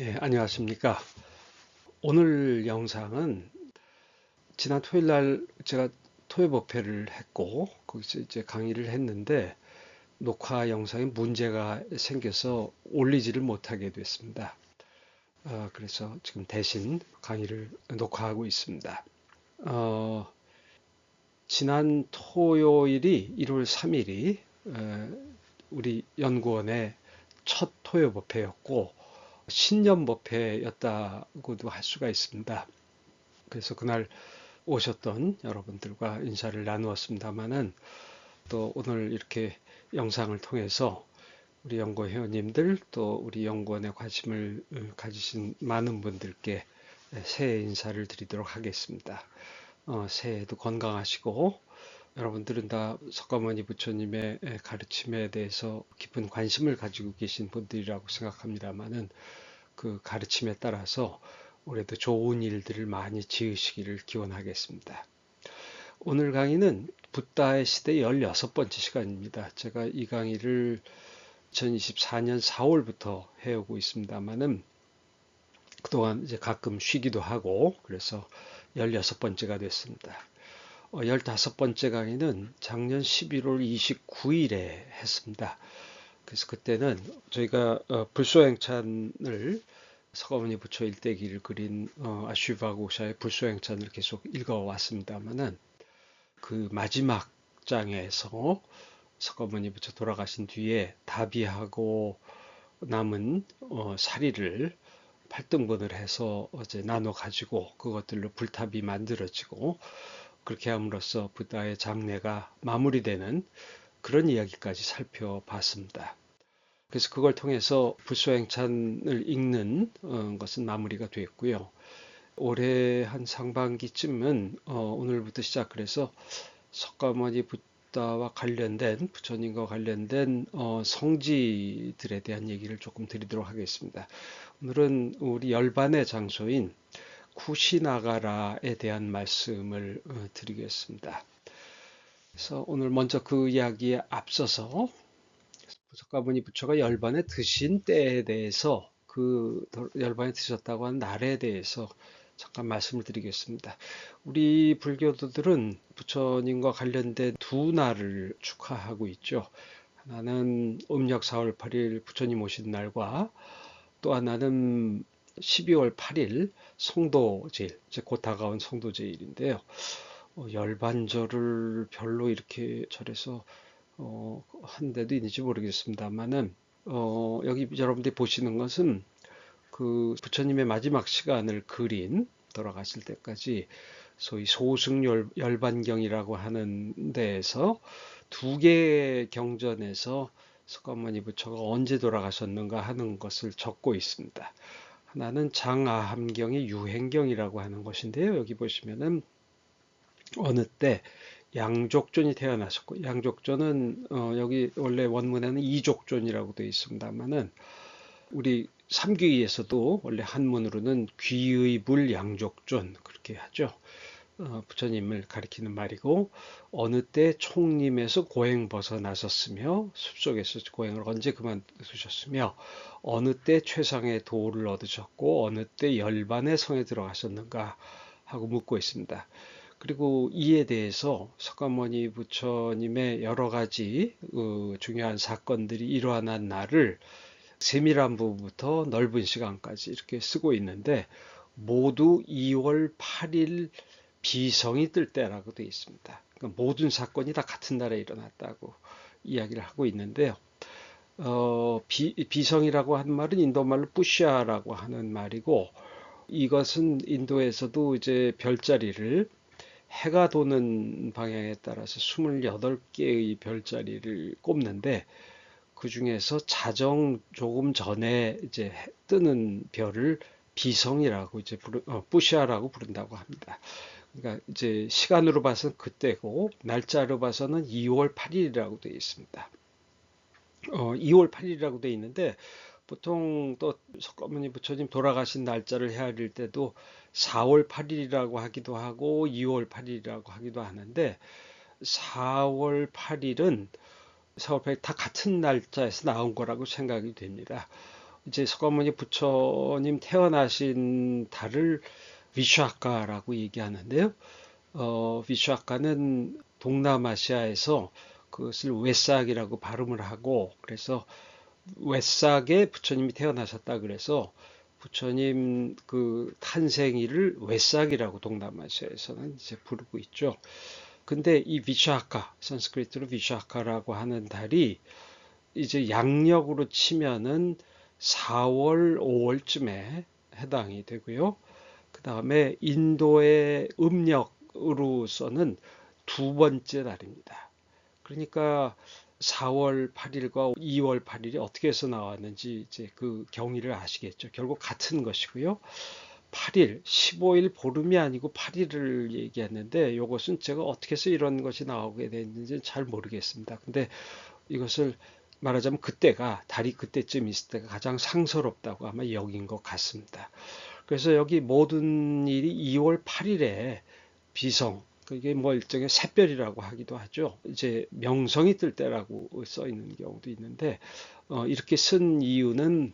예, 안녕하십니까. 오늘 영상은 지난 토요일 날 제가 토요법회를 했고, 거기서 이제 강의를 했는데, 녹화 영상에 문제가 생겨서 올리지를 못하게 됐습니다. 그래서 지금 대신 강의를 녹화하고 있습니다. 어, 지난 토요일이 1월 3일이 우리 연구원의 첫 토요법회였고, 신년법회였다고도 할 수가 있습니다. 그래서 그날 오셨던 여러분들과 인사를 나누었습니다마는 또 오늘 이렇게 영상을 통해서 우리 연구 회원님들 또 우리 연구원에 관심을 가지신 많은 분들께 새해 인사를 드리도록 하겠습니다. 새해에도 건강하시고 여러분들은 다 석가모니 부처님의 가르침에 대해서 깊은 관심을 가지고 계신 분들이라고 생각합니다마는 그 가르침에 따라서 올해도 좋은 일들을 많이 지으시기를 기원하겠습니다. 오늘 강의는 붓다의 시대 16번째 시간입니다. 제가 이 강의를 2024년 4월부터 해오고 있습니다만은 그동안 이제 가끔 쉬기도 하고 그래서 16번째가 됐습니다. 15번째 강의는 작년 11월 29일에 했습니다. 그래서 그때는 저희가 불소행찬을 석가모니 부처 일대기를 그린 아슈바고샤의 불소행찬을 계속 읽어왔습니다만은 그 마지막 장에서 석가모니 부처 돌아가신 뒤에 다비하고 남은 사리를 8등분을 해서 어제 나눠 가지고 그것들로 불탑이 만들어지고 그렇게 함으로써 부다의 장래가 마무리되는 그런 이야기까지 살펴봤습니다. 그래서 그걸 통해서 불소행찬을 읽는 것은 마무리가 됐고요. 올해 한 상반기쯤은 오늘부터 시작해서 석가모니 부다와 관련된 부처님과 관련된 성지들에 대한 얘기를 조금 드리도록 하겠습니다. 오늘은 우리 열반의 장소인 쿠시나가라에 대한 말씀을 드리겠습니다. 그래서 오늘 먼저 그 이야기에 앞서서 석가모니 부처가 열반에 드신 때에 대해서 그 열반에 드셨다고 하는 날에 대해서 잠깐 말씀을 드리겠습니다. 우리 불교도들은 부처님과 관련된 두 날을 축하하고 있죠. 하나는 음력 4월 8일 부처님 오신 날과 또 하나는 12월 8일 성도제일, 곧 다가온 성도제일인데요. 열반절을 별로 이렇게 절에서 한 데도 있는지 모르겠습니다만은 여기 여러분들이 보시는 것은 그 부처님의 마지막 시간을 그린 돌아가실 때까지 소위 소승열반경이라고 하는 데에서 두 개의 경전에서 석가모니 부처가 언제 돌아가셨는가 하는 것을 적고 있습니다. 하나는 장아함경의 유행경이라고 하는 것인데요. 여기 보시면은 어느 때 양족존이 태어나셨고 양족존은 여기 원래 원문에는 이족존이라고 되어 있습니다만은 우리 삼귀에서도 원래 한문으로는 귀의불 양족존 그렇게 하죠. 부처님을 가리키는 말이고 어느 때 총림에서 고행 벗어나셨으며 숲속에서 고행을 언제 그만두셨으며 어느 때 최상의 도를 얻으셨고 어느 때 열반의 성에 들어가셨는가 하고 묻고 있습니다. 그리고 이에 대해서 석가모니 부처님의 여러 가지 중요한 사건들이 일어난 날을 세밀한 부분부터 넓은 시간까지 이렇게 쓰고 있는데 모두 2월 8일 비성이 뜰 때라고 되어 있습니다. 그러니까 모든 사건이 다 같은 날에 일어났다고 이야기를 하고 있는데요. 비성이라고 하는 말은 인도말로 뿌샤라고 하는 말이고 이것은 인도에서도 이제 별자리를 해가 도는 방향에 따라서 28개의 별자리를 꼽는데 그 중에서 자정 조금 전에 이제 뜨는 별을 비성이라고 이제 뿌샤라고 부른다고 합니다. 그러니까 이제 시간으로 봐서는 그때고 날짜로 봐서는 2월 8일이라고 되어 있습니다. 2월 8일이라고 되어 있는데 보통 또 석가모니 부처님 돌아가신 날짜를 헤아릴 때도 4월 8일이라고 하기도 하고 2월 8일이라고 하기도 하는데 4월 8일은 4월 8일 다 같은 날짜에서 나온 거라고 생각이 됩니다. 이제 석가모니 부처님 태어나신 달을 위슈아카라고 얘기하는데요. 위슈아카는 동남아시아에서 그것을 웨삭이라고 발음을 하고, 그래서 웨삭에 부처님이 태어나셨다 그래서 부처님 그 탄생일을 웨삭이라고 동남아시아에서는 이제 부르고 있죠. 근데 이 위샤카, 산스크리트로 위샤카라고 하는 달이 이제 양력으로 치면은 4월, 5월쯤에 해당이 되고요. 그 다음에 인도의 음력으로서는 두 번째 달입니다. 그러니까 4월 8일과 2월 8일이 어떻게 해서 나왔는지 이제 그 경위를 아시겠죠. 결국 같은 것이고요. 8일, 15일 보름이 아니고 8일을 얘기했는데 이것은 제가 어떻게 해서 이런 것이 나오게 됐는지 잘 모르겠습니다. 근데 이것을 말하자면 그때가 달이 그때쯤 있을 때가 가장 상서롭다고 아마 여긴 것 같습니다. 그래서 여기 모든 일이 2월 8일에 비성, 그게 뭐 일종의 샛별이라고 하기도 하죠. 이제 명성이 뜰 때라고 써 있는 경우도 있는데 이렇게 쓴 이유는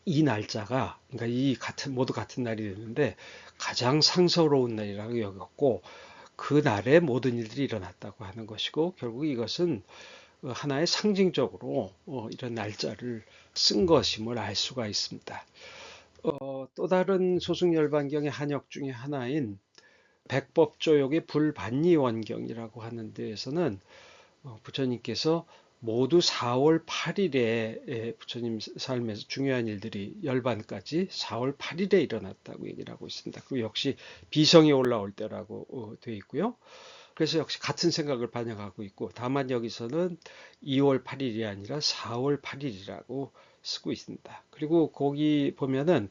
이 날짜가 그러니까 이 같은 모두 같은 날이 되는데 가장 상서로운 날이라고 여겼고 그 날에 모든 일들이 일어났다고 하는 것이고 결국 이것은 하나의 상징적으로 이런 날짜를 쓴 것임을 알 수가 있습니다. 또 다른 소승열반경의 한역 중에 하나인 백법조역의 불반니원경이라고 하는 데에서는 부처님께서 모두 4월 8일에 부처님 삶에서 중요한 일들이 열반까지 4월 8일에 일어났다고 얘기를 하고 있습니다. 그리고 역시 비성이 올라올 때라고 되어 있고요. 그래서 역시 같은 생각을 반영하고 있고 다만 여기서는 2월 8일이 아니라 4월 8일이라고 쓰고 있습니다. 그리고 거기 보면은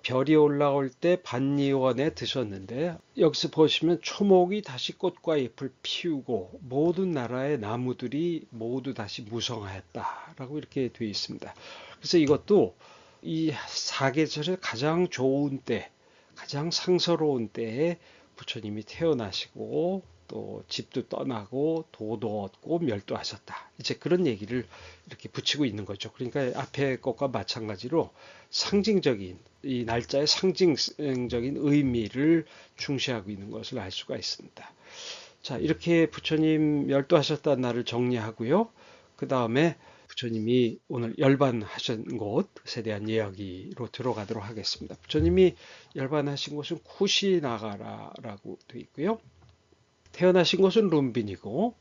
별이 올라올 때 반니원에 드셨는데 여기서 보시면 초목이 다시 꽃과 잎을 피우고 모든 나라의 나무들이 모두 다시 무성하였다라고 이렇게 되어 있습니다. 그래서 이것도 이 사계절의 가장 좋은 때, 가장 상서로운 때에 부처님이 태어나시고 또 집도 떠나고 도도 얻고 멸도하셨다. 이제 그런 얘기를 이렇게 붙이고 있는 거죠. 그러니까 앞에 것과 마찬가지로 상징적인 이 날짜의 상징적인 의미를 중시하고 있는 것을 알 수가 있습니다. 자, 이렇게 부처님 멸도하셨다는 날을 정리하고요. 그 다음에 부처님이 오늘 열반하신 곳에 대한 이야기로 들어가도록 하겠습니다. 부처님이 열반하신 곳은 쿠시나가라라고 되어 있고요. 태어나신 곳은 룸빈이고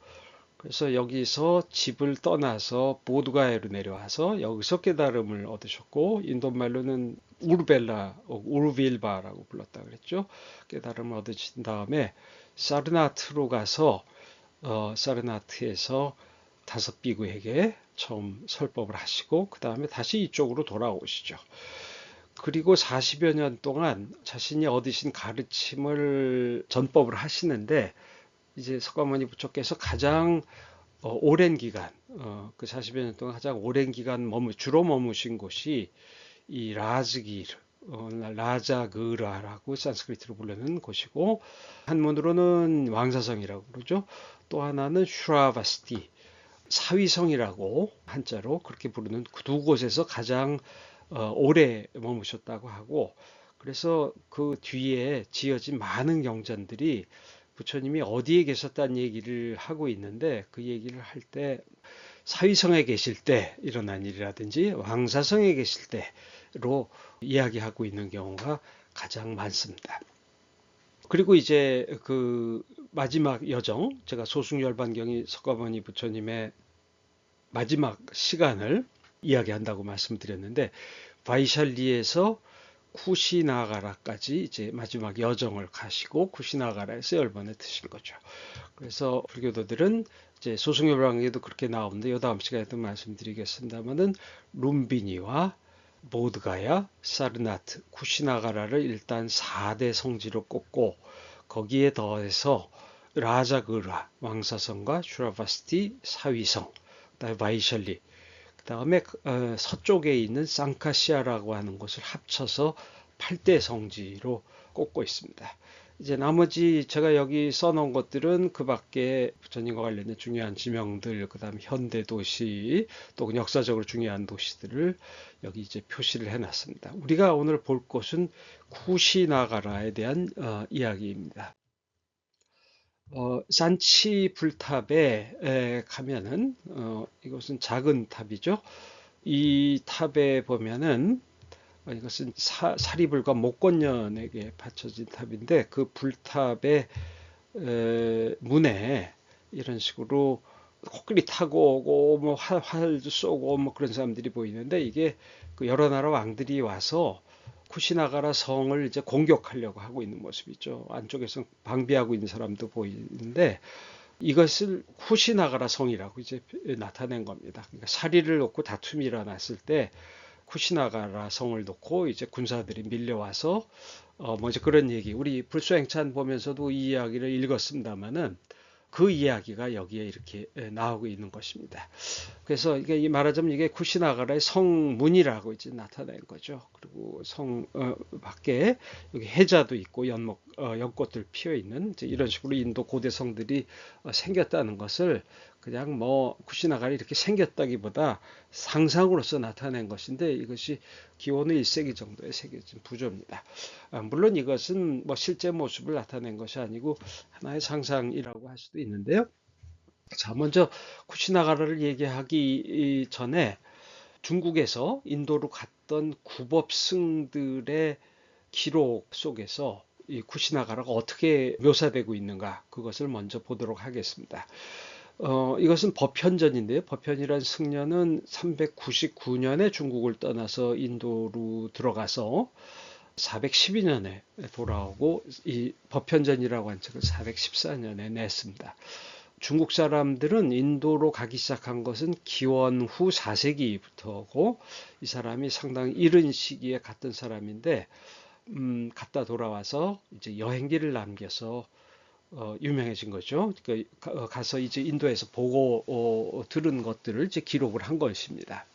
그래서 여기서 집을 떠나서 보드가에로 내려와서 여기서 깨달음을 얻으셨고 인도말로는 우르빌바라고 불렀다 그랬죠. 깨달음을 얻으신 다음에 사르나트로 가서 사르나트에서 다섯 비구에게 처음 설법을 하시고 그 다음에 다시 이쪽으로 돌아오시죠. 그리고 40여 년 동안 자신이 얻으신 가르침을 전법을 하시는데 이제 석가모니 부처께서 가장 오랜 기간, 그 40여 년 동안 가장 오랜 기간 주로 머무신 곳이 이 라즈길, 라자그라라고 산스크리트로 부르는 곳이고 한문으로는 왕사성이라고 그러죠. 또 하나는 슈라바스티, 사위성이라고 한자로 그렇게 부르는 그 두 곳에서 가장 오래 머무셨다고 하고 그래서 그 뒤에 지어진 많은 경전들이 부처님이 어디에 계셨다는 얘기를 하고 있는데 그 얘기를 할 때 사위성에 계실 때 일어난 일이라든지 왕사성에 계실 때로 이야기하고 있는 경우가 가장 많습니다. 그리고 이제 그 마지막 여정, 제가 소승열반경이 석가모니 부처님의 마지막 시간을 이야기한다고 말씀드렸는데 바이샬리에서 쿠시나가라까지 이제 마지막 여정을 가시고 쿠시나가라에서 열반에 드신 거죠. 그래서 불교도들은 이제 소승열반경에도 그렇게 나오는데 요 다음 시간에도 말씀드리겠습니다만은 룸비니와 보드가야, 사르나트, 쿠시나가라를 일단 4대 성지로 꼽고 거기에 더해서 라자그라, 왕사성과 슈라바스티, 사위성, 그다음에 바이샬리, 그다음에 서쪽에 있는 쌍카시아라고 하는 곳을 합쳐서 8대 성지로 꼽고 있습니다. 이제 나머지 제가 여기 써놓은 것들은 그 밖에 부처님과 관련된 중요한 지명들, 그다음 현대 도시, 또 역사적으로 중요한 도시들을 여기 이제 표시를 해놨습니다. 우리가 오늘 볼 것은 쿠시나가라에 대한 이야기입니다. 산치 불탑에 가면은 이것은 작은 탑이죠. 이 탑에 보면은 이것은 사리불과 목건년에게 바쳐진 탑인데 그 불탑의 문에 이런 식으로 코끼리 타고 오고 뭐 활도 쏘고 뭐 그런 사람들이 보이는데 이게 그 여러 나라 왕들이 와서 쿠시나가라 성을 이제 공격하려고 하고 있는 모습이죠. 안쪽에서 방비하고 있는 사람도 보이는데 이것을 쿠시나가라 성이라고 이제 나타낸 겁니다. 그러니까 사리를 놓고 다툼이 일어났을 때 쿠시나가라 성을 놓고 이제 군사들이 밀려와서 먼저 그런 얘기 우리 불소행찬 보면서도 이 이야기를 읽었습니다마는 그 이야기가 여기에 이렇게 나오고 있는 것입니다. 그래서 이게 말하자면 이게 쿠시나가라의 성문이라고 이제 나타낸 거죠. 그리고 성 밖에 여기 해자도 있고 연꽃들 피어 있는 이런 식으로 인도 고대 성들이 생겼다는 것을 그냥 뭐 쿠시나가라 이렇게 생겼다기보다 상상으로서 나타낸 것인데 이것이 기원후 1세기 정도에 새겨진 부조입니다. 물론 이것은 뭐 실제 모습을 나타낸 것이 아니고 하나의 상상이라고 할 수도 있는데요. 자, 먼저 쿠시나가라를 얘기하기 전에 중국에서 인도로 갔던 구법승들의 기록 속에서 이 쿠시나가라가 어떻게 묘사되고 있는가 그것을 먼저 보도록 하겠습니다. 이것은 법현전인데요. 법현이란 승려는 399년에 중국을 떠나서 인도로 들어가서 412년에 돌아오고 이 법현전이라고 한 책을 414년에 냈습니다. 중국 사람들은 인도로 가기 시작한 것은 기원 후 4세기부터고 이 사람이 상당히 이른 시기에 갔던 사람인데 갔다 돌아와서 이제 여행기를 남겨서 유명해진 거죠. 그러니까 가서 이제 인도에서 보고 들은 것들을 이제 기록을 한 것입니다.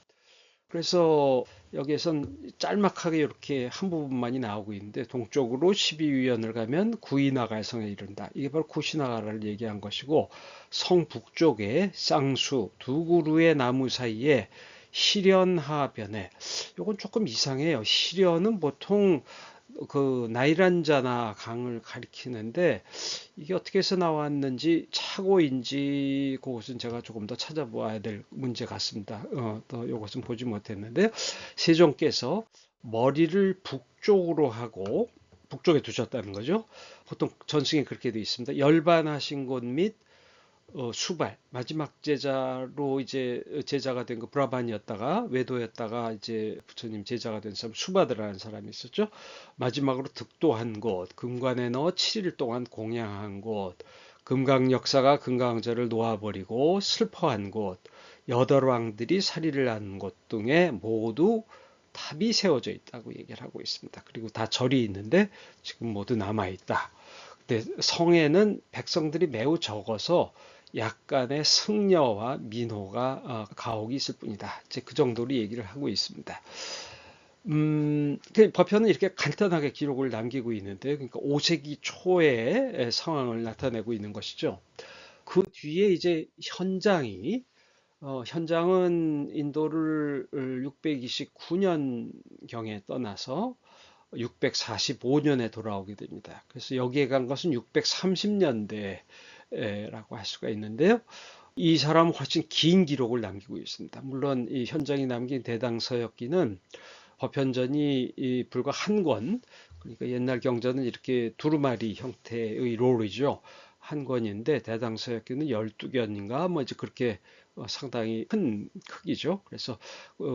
그래서 여기에선 짤막하게 이렇게 한 부분만이 나오고 있는데 동쪽으로 12위연을 가면 구이나갈 성에 이른다. 이게 바로 쿠시나가라를 얘기한 것이고 성 북쪽에 쌍수 두 그루의 나무 사이에 시련하변에 이건 조금 이상해요. 시련은 보통 그 나이란자나 강을 가리키는데 이게 어떻게 해서 나왔는지 차고인지 그것은 제가 조금 더 찾아봐야 될 문제 같습니다. 또 이것은 보지 못했는데요. 세종께서 머리를 북쪽으로 하고 북쪽에 두셨다는 거죠. 보통 전승에 그렇게 되어 있습니다. 열반하신 곳 및 수발 마지막 제자로 이제 제자가 된 거 브라반이었다가 외도였다가 이제 부처님 제자가 된 사람 수바드라는 사람이 있었죠. 마지막으로 득도한 곳, 금관에 넣어 7일 동안 공양한 곳, 금강 역사가 금강절을 놓아버리고 슬퍼한 곳, 여덟 왕들이 사리를 한 곳 등에 모두 탑이 세워져 있다고 얘기를 하고 있습니다. 그리고 다 절이 있는데 지금 모두 남아 있다. 근데 성에는 백성들이 매우 적어서 약간의 승려와 민호가 가혹이 있을 뿐이다. 이제 그 정도로 얘기를 하고 있습니다. 그 법현은 이렇게 간단하게 기록을 남기고 있는데, 그러니까 5세기 초의 상황을 나타내고 있는 것이죠. 그 뒤에 이제 현장은 인도를 629년경에 떠나서 645년에 돌아오게 됩니다. 그래서 여기에 간 것은 630년대라고 할 수가 있는데요. 이 사람은 훨씬 긴 기록을 남기고 있습니다. 물론 이 현장이 남긴 대당서역기는 법현전이 불과 한 권, 그러니까 옛날 경전은 이렇게 두루마리 형태의 롤이죠. 한 권인데 대당서역기는 12권인가 뭐 이제 그렇게 상당히 큰 크기죠. 그래서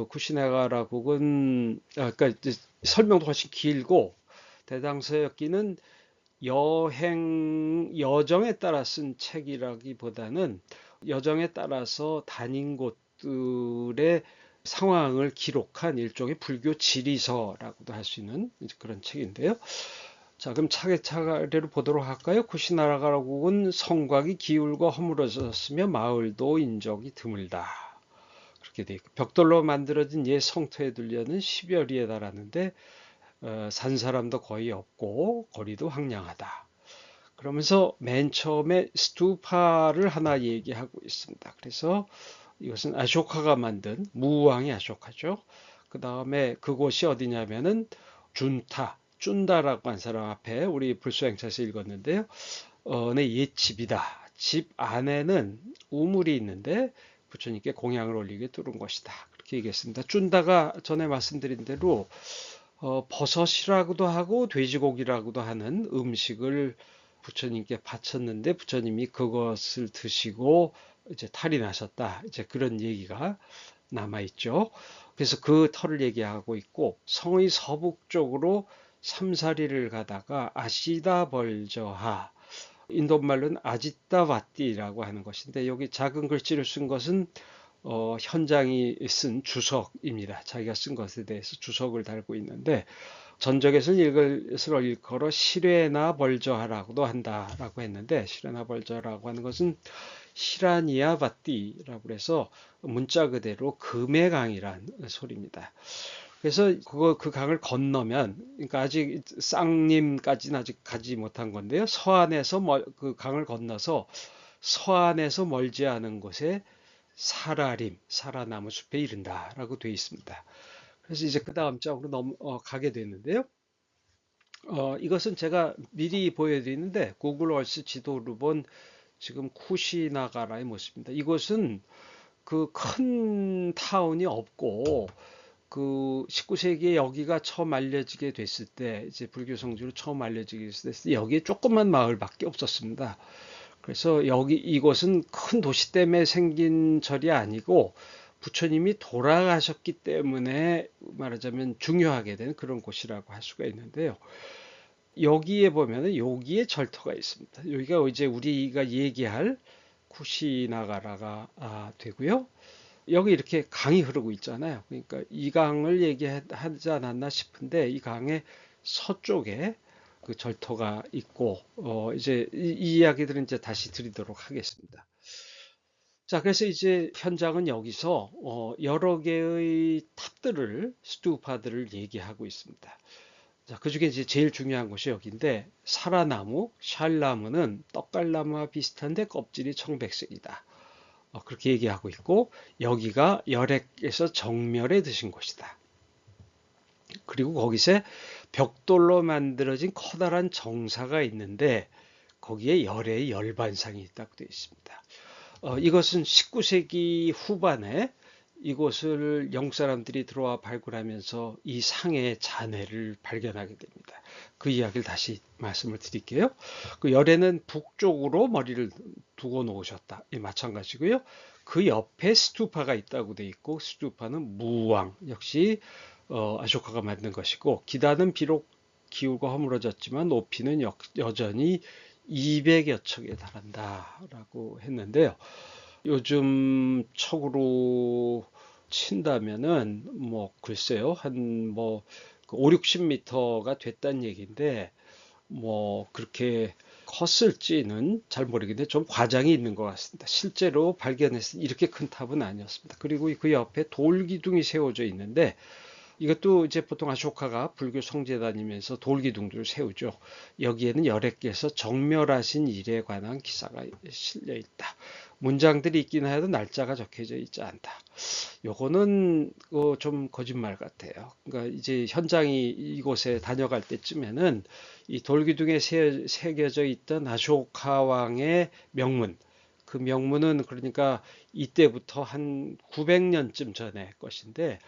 쿠시나가라 국은 그러니까 이제 설명도 훨씬 길고 대당서역기는 여정에 따라 쓴 책이라기보다는 여정에 따라서 다닌 곳들의 상황을 기록한 일종의 불교 지리서라고도 할 수 있는 그런 책인데요. 자, 그럼 차례로 보도록 할까요? 쿠시나가라국은 성곽이 기울고 허물어졌으며 마을도 인적이 드물다. 그렇게 돼 있고 벽돌로 만들어진 옛 성터에 들려는 10여리에 달하는데 산 사람도 거의 없고 거리도 황량하다. 그러면서 맨 처음에 스투파를 하나 얘기하고 있습니다. 그래서 이것은 아쇼카가 만든 무왕이 아쇼카죠. 그 다음에 그곳이 어디냐면은 쭌다라고 한 사람 앞에 우리 불소행차에서 읽었는데요. 내 옛집이다. 집 안에는 우물이 있는데 부처님께 공양을 올리게 뚫은 것이다. 그렇게 얘기했습니다. 쭌다가 전에 말씀드린 대로 버섯이라고도 하고 돼지고기라고도 하는 음식을 부처님께 바쳤는데 부처님이 그것을 드시고 이제 탈이 나셨다. 이제 그런 얘기가 남아 있죠. 그래서 그 터를 얘기하고 있고 성의 서북쪽으로 삼사리를 가다가 아시다 벌저하 인도말로는 아지타바띠라고 하는 것인데 여기 작은 글씨를 쓴 것은 현장이 쓴 주석입니다. 자기가 쓴 것에 대해서 주석을 달고 있는데 전적에서는 이것을 일컬어 시레나 벌저하라고도 한다라고 했는데 시레나 벌저라고 하는 것은 시라니아바띠라고 해서 문자 그대로 금의 강이란 소리입니다. 그래서 그 강을 건너면 그러니까 아직 쌍림까지는 아직 가지 못한 건데요. 서안에서 그 강을 건너서 서안에서 멀지 않은 곳에 사라나무 숲에 이른다라고 되어 있습니다. 그래서 이제 그 다음 장으로 가게 되는데요. 이것은 제가 미리 보여드리는데 구글 얼스 지도로 본 지금 쿠시나가라의 모습입니다. 이곳은 그 큰 타운이 없고 그 19세기에 여기가 처음 알려지게 됐을 때 이제 불교 성지로 처음 알려지게 됐을 때 여기에 조그만 마을밖에 없었습니다. 그래서 이곳은 큰 도시 때문에 생긴 절이 아니고 부처님이 돌아가셨기 때문에 말하자면 중요하게 된 그런 곳이라고 할 수가 있는데요. 여기에 보면은 여기에 절터가 있습니다. 여기가 이제 우리가 얘기할 쿠시나가라가 되고요. 여기 이렇게 강이 흐르고 있잖아요. 그러니까 이 강을 얘기하지 않았나 싶은데 이 강의 서쪽에 그 절터가 있고 이제 이 이야기들은 이제 다시 드리도록 하겠습니다. 자, 그래서 이제 현장은 여기서 여러 개의 탑들을 스투파들을 얘기하고 있습니다. 자, 그 중에 이제 제일 중요한 것이 여기인데 사라나무, 샬나무는 떡갈나무와 비슷한데 껍질이 청백색이다. 그렇게 얘기하고 있고 여기가 열액에서 정멸에 드신 곳이다. 그리고 거기서 벽돌로 만들어진 커다란 정사가 있는데 거기에 열의 열반상이 있다고 되어 있습니다. 이것은 19세기 후반에 이곳을 영국 사람들이 들어와 발굴하면서 이 상의 잔해를 발견하게 됩니다. 그 이야기를 다시 말씀을 드릴게요. 그 열에는 북쪽으로 머리를 두고 놓으셨다. 마찬가지고요. 그 옆에 스투파가 있다고 돼 있고 스투파는 무왕 역시 아쇼카가 만든 것이고 기단은 비록 기울고 허물어졌지만 높이는 여전히 200여 척에 달한다라고 했는데요. 요즘 척으로 친다면은 뭐 글쎄요 한 5, 60m가 됐다는 얘기인데 뭐 그렇게 컸을지는 잘 모르겠는데 좀 과장이 있는 것 같습니다. 실제로 발견했을 때 이렇게 큰 탑은 아니었습니다. 그리고 그 옆에 돌기둥이 세워져 있는데 이것도 이제 보통 아쇼카가 불교 성지에 다니면서 돌기둥들을 세우죠. 여기에는 열애께서 정멸하신 일에 관한 기사가 실려 있다. 문장들이 있긴 해도 날짜가 적혀져 있지 않다. 요거는 좀 거짓말 같아요. 그러니까 이제 현장이 이곳에 다녀갈 때쯤에는 이 돌기둥에 새겨져 있던 아쇼카 왕의 명문, 그 명문은 그러니까 이때부터 한 900년쯤 전의 것인데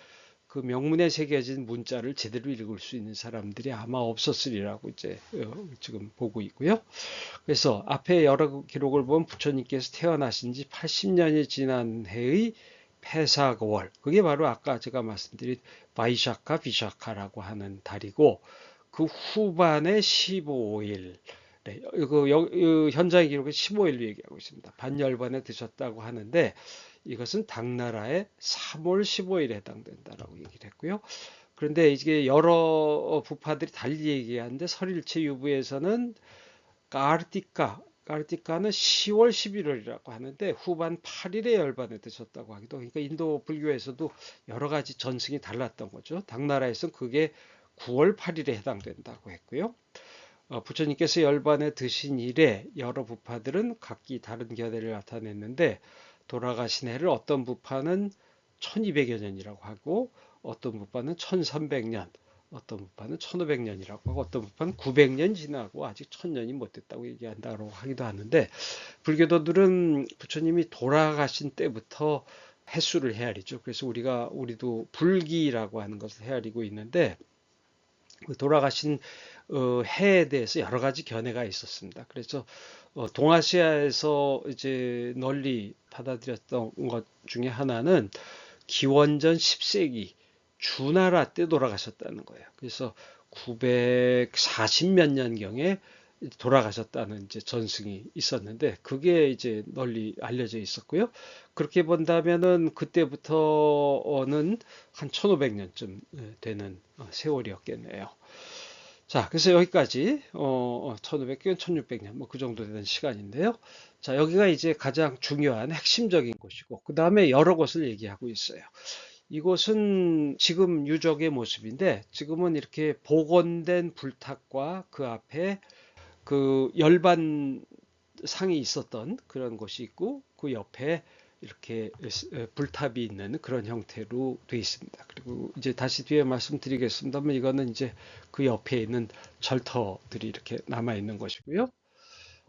그 명문에 새겨진 문자를 제대로 읽을 수 있는 사람들이 아마 없었으리라고 이제 지금 보고 있고요. 그래서 앞에 여러 기록을 보면 부처님께서 태어나신 지 80년이 지난 해의 패사월, 그게 바로 아까 제가 말씀드린 바이샤카 비샤카라고 하는 달이고 그 후반에 15일, 네, 현장 기록은 15일로 얘기하고 있습니다. 반열반에 드셨다고 하는데 이것은 당나라의 3월 15일에 해당된다라고 얘기를 했고요. 그런데 이게 여러 부파들이 달리 얘기하는데 설일체 유부에서는 까르티카는 10월 11월이라고 하는데 후반 8일에 열반에 드셨다고 하기도 그러니까 인도 불교에서도 여러 가지 전승이 달랐던 거죠. 당나라에서는 그게 9월 8일에 해당된다고 했고요. 부처님께서 열반에 드신 이래 여러 부파들은 각기 다른 견해를 나타냈는데 돌아가신 해를 어떤 부파는 1200여 년이라고 하고 어떤 부파는 1300년, 어떤 부파는 1500년이라고 하고 어떤 부파는 900년 지나고 아직 1000년이 못 됐다고 얘기한다고 하기도 하는데 불교도들은 부처님이 돌아가신 때부터 횟수를 헤아리죠. 그래서 우리도 불기라고 하는 것을 헤아리고 있는데 그 돌아가신 해에 대해서 여러 가지 견해가 있었습니다. 그래서 동아시아에서 이제 널리 받아들였던 것 중에 하나는 기원전 10세기 주나라 때 돌아가셨다는 거예요. 그래서 940 몇 년경에 돌아가셨다는 이제 전승이 있었는데 그게 이제 널리 알려져 있었고요. 그렇게 본다면은 그때부터는 한 1500년쯤 되는 세월이었겠네요. 자, 그래서 여기까지 1500년, 1600년 뭐 그 정도 되는 시간인데요. 자, 여기가 이제 가장 중요한 핵심적인 곳이고 그 다음에 여러 곳을 얘기하고 있어요. 이곳은 지금 유적의 모습인데 지금은 이렇게 복원된 불탑과 그 앞에 그 열반 상이 있었던 그런 곳이 있고 그 옆에 이렇게 불탑이 있는 그런 형태로 되어 있습니다. 그리고 이제 다시 뒤에 말씀드리겠습니다만 이거는 이제 그 옆에 있는 절터들이 이렇게 남아 있는 것이고요.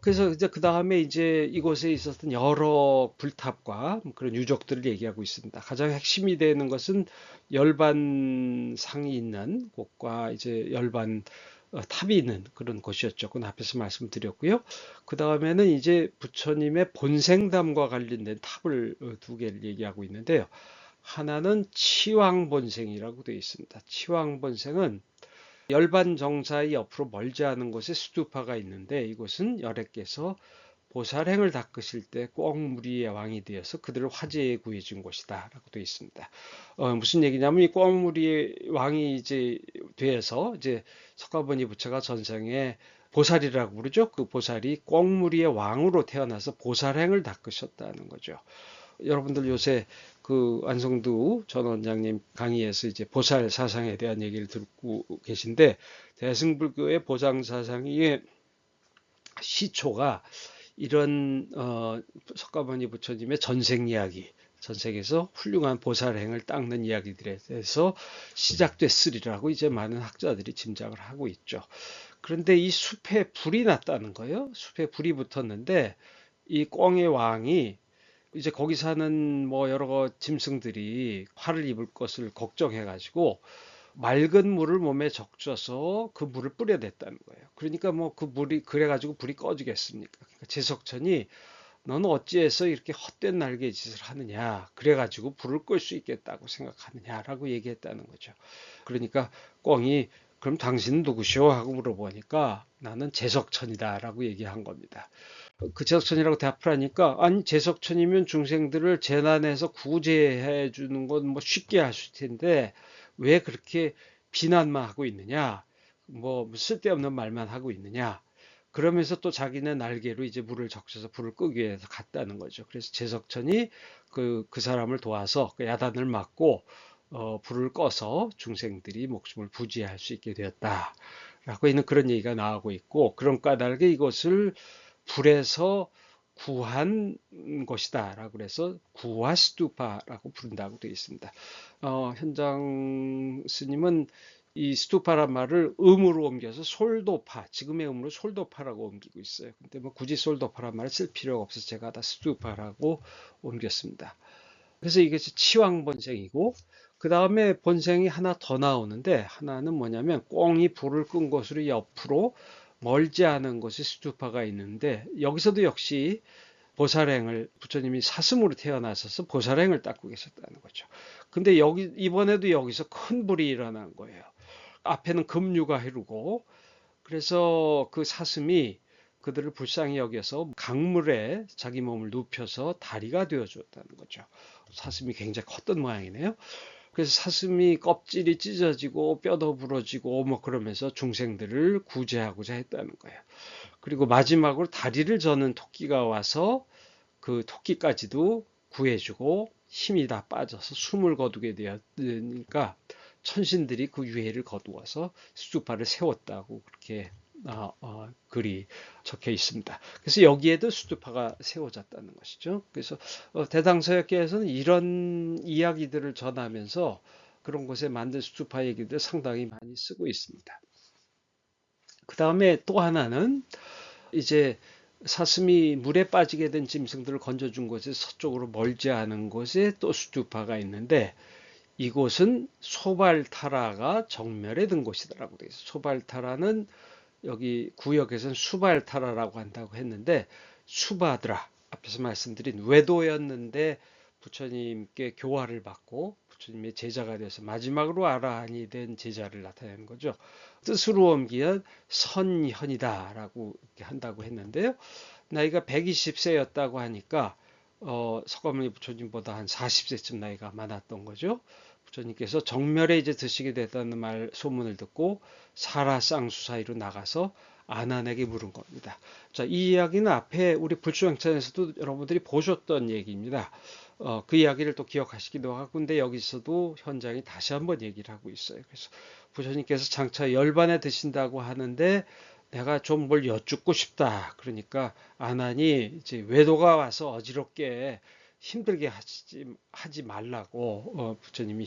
그래서 이제 그 다음에 이제 이곳에 있었던 여러 불탑과 그런 유적들을 얘기하고 있습니다. 가장 핵심이 되는 것은 열반상이 있는 곳과 이제 열반 탑이 있는 그런 곳이었죠. 그건 앞에서 말씀드렸고요. 그 다음에는 이제 부처님의 본생담과 관련된 탑을 두 개를 얘기하고 있는데요. 하나는 치왕본생이라고 되어 있습니다. 치왕본생은 열반 정사의 옆으로 멀지 않은 곳에 수두파가 있는데 이곳은 열애께서 보살행을 닦으실 때 꿩무리의 왕이 되어서 그들을 화제에 구해준 곳이다 라고 되어 있습니다. 무슨 얘기냐면 이 꿩무리의 왕이 이제 되어서 이제 석가모니 부처가 전생에 보살이라고 부르죠. 그 보살이 꿩무리의 왕으로 태어나서 보살행을 닦으셨다는 거죠. 여러분들 요새 그 안성두 전 원장님 강의에서 이제 보살 사상에 대한 얘기를 듣고 계신데 대승불교의 보상 사상의 시초가 이런 석가모니 부처님의 전생 이야기, 전생에서 훌륭한 보살행을 닦는 이야기들에 대해서 시작됐으리라고 이제 많은 학자들이 짐작을 하고 있죠. 그런데 이 숲에 불이 났다는 거예요. 숲에 불이 붙었는데 이 꿩의 왕이 이제 거기 사는 뭐 여러 짐승들이 화를 입을 것을 걱정해 가지고 맑은 물을 몸에 적셔서 그 물을 뿌려댔다는 거예요. 그러니까 뭐 그 물이 그래 가지고 불이 꺼지겠습니까? 그러니까 제석천이 너는 어찌해서 이렇게 헛된 날개짓을 하느냐? 그래 가지고 불을 끌 수 있겠다고 생각하느냐라고 얘기했다는 거죠. 그러니까 꿩이 그럼 당신은 누구시오? 하고 물어보니까 나는 제석천이다라고 얘기한 겁니다. 그 제석천이라고 대답을 하니까 아니 제석천이면 중생들을 재난에서 구제해 주는 건 뭐 쉽게 하실 텐데 왜 그렇게 비난만 하고 있느냐 뭐 쓸데없는 말만 하고 있느냐 그러면서 또 자기네 날개로 이제 물을 적셔서 불을 끄기 위해서 갔다는 거죠. 그래서 제석천이 그 사람을 도와서 그 야단을 맞고 불을 꺼서 중생들이 목숨을 부지할 수 있게 되었다라고 있는 그런 얘기가 나오고 있고 그런 까닭에 이것을 불에서 구한 것이다라고 그래서 구화스투파라고 부른다고 되어 있습니다. 현장 스님은 이 스투파란 말을 음으로 옮겨서 솔도파, 지금의 음으로 솔도파라고 옮기고 있어요. 근데 뭐 굳이 솔도파란 말을 쓸 필요가 없어서 제가 다 스투파라고 옮겼습니다. 그래서 이것이 치왕본생이고 그 다음에 본생이 하나 더 나오는데 하나는 뭐냐면 꿩이 불을 끈 곳으로 옆으로 멀지 않은 곳에 스투파가 있는데 여기서도 역시 보살행을 부처님이 사슴으로 태어나셔서 보살행을 닦고 계셨다는 거죠. 근데 여기 이번에도 여기서 큰 불이 일어난 거예요. 앞에는 급류가 흐르고 그래서 그 사슴이 그들을 불쌍히 여겨서 강물에 자기 몸을 눕혀서 다리가 되어 주었다는 거죠. 사슴이 굉장히 컸던 모양이네요. 그래서 사슴이 껍질이 찢어지고 뼈도 부러지고 뭐 그러면서 중생들을 구제하고자 했다는 거예요. 그리고 마지막으로 다리를 저는 토끼가 와서 그 토끼까지도 구해주고 힘이 다 빠져서 숨을 거두게 되었으니까 천신들이 그 유해를 거두어서 스투파를 세웠다고 그렇게 글이 적혀 있습니다. 그래서 여기에도 수두파가 세워졌다는 것이죠. 그래서 대당서역계에서는 이런 이야기들을 전하면서 그런 곳에 만든 수두파 얘기들 상당히 많이 쓰고 있습니다. 그 다음에 또 하나는 이제 사슴이 물에 빠지게 된 짐승들을 건져준 곳에 서쪽으로 멀지 않은 곳에 또 수두파가 있는데 이곳은 소발타라가 정멸에 든 곳이라고 되어 있어요. 소발타라는 여기 구역에서는 수발타라라고 한다고 했는데 수바드라 앞에서 말씀드린 외도였는데 부처님께 교화를 받고 부처님의 제자가 되어서 마지막으로 아라한이 된 제자를 나타내는 거죠. 뜻으로 옮기면 선현이다라고 한다고 했는데요. 나이가 120세였다고 하니까 석가모니 부처님보다 한 40세쯤 나이가 많았던 거죠. 부처님께서 정멸에 이제 드시게 됐다는 말 소문을 듣고 사라쌍수 사이로 나가서 아난에게 물은 겁니다. 자, 이 이야기는 앞에 우리 불주행찬에서도 여러분들이 보셨던 얘기입니다. 그 이야기를 또 기억하시기도 하고, 근데 여기서도 현장이 다시 한번 얘기를 하고 있어요. 그래서 부처님께서 장차 열반에 드신다고 하는데 내가 좀 뭘 여쭙고 싶다. 그러니까 아난이 이제 외도가 와서 어지럽게 힘들게 하지 말라고 부처님이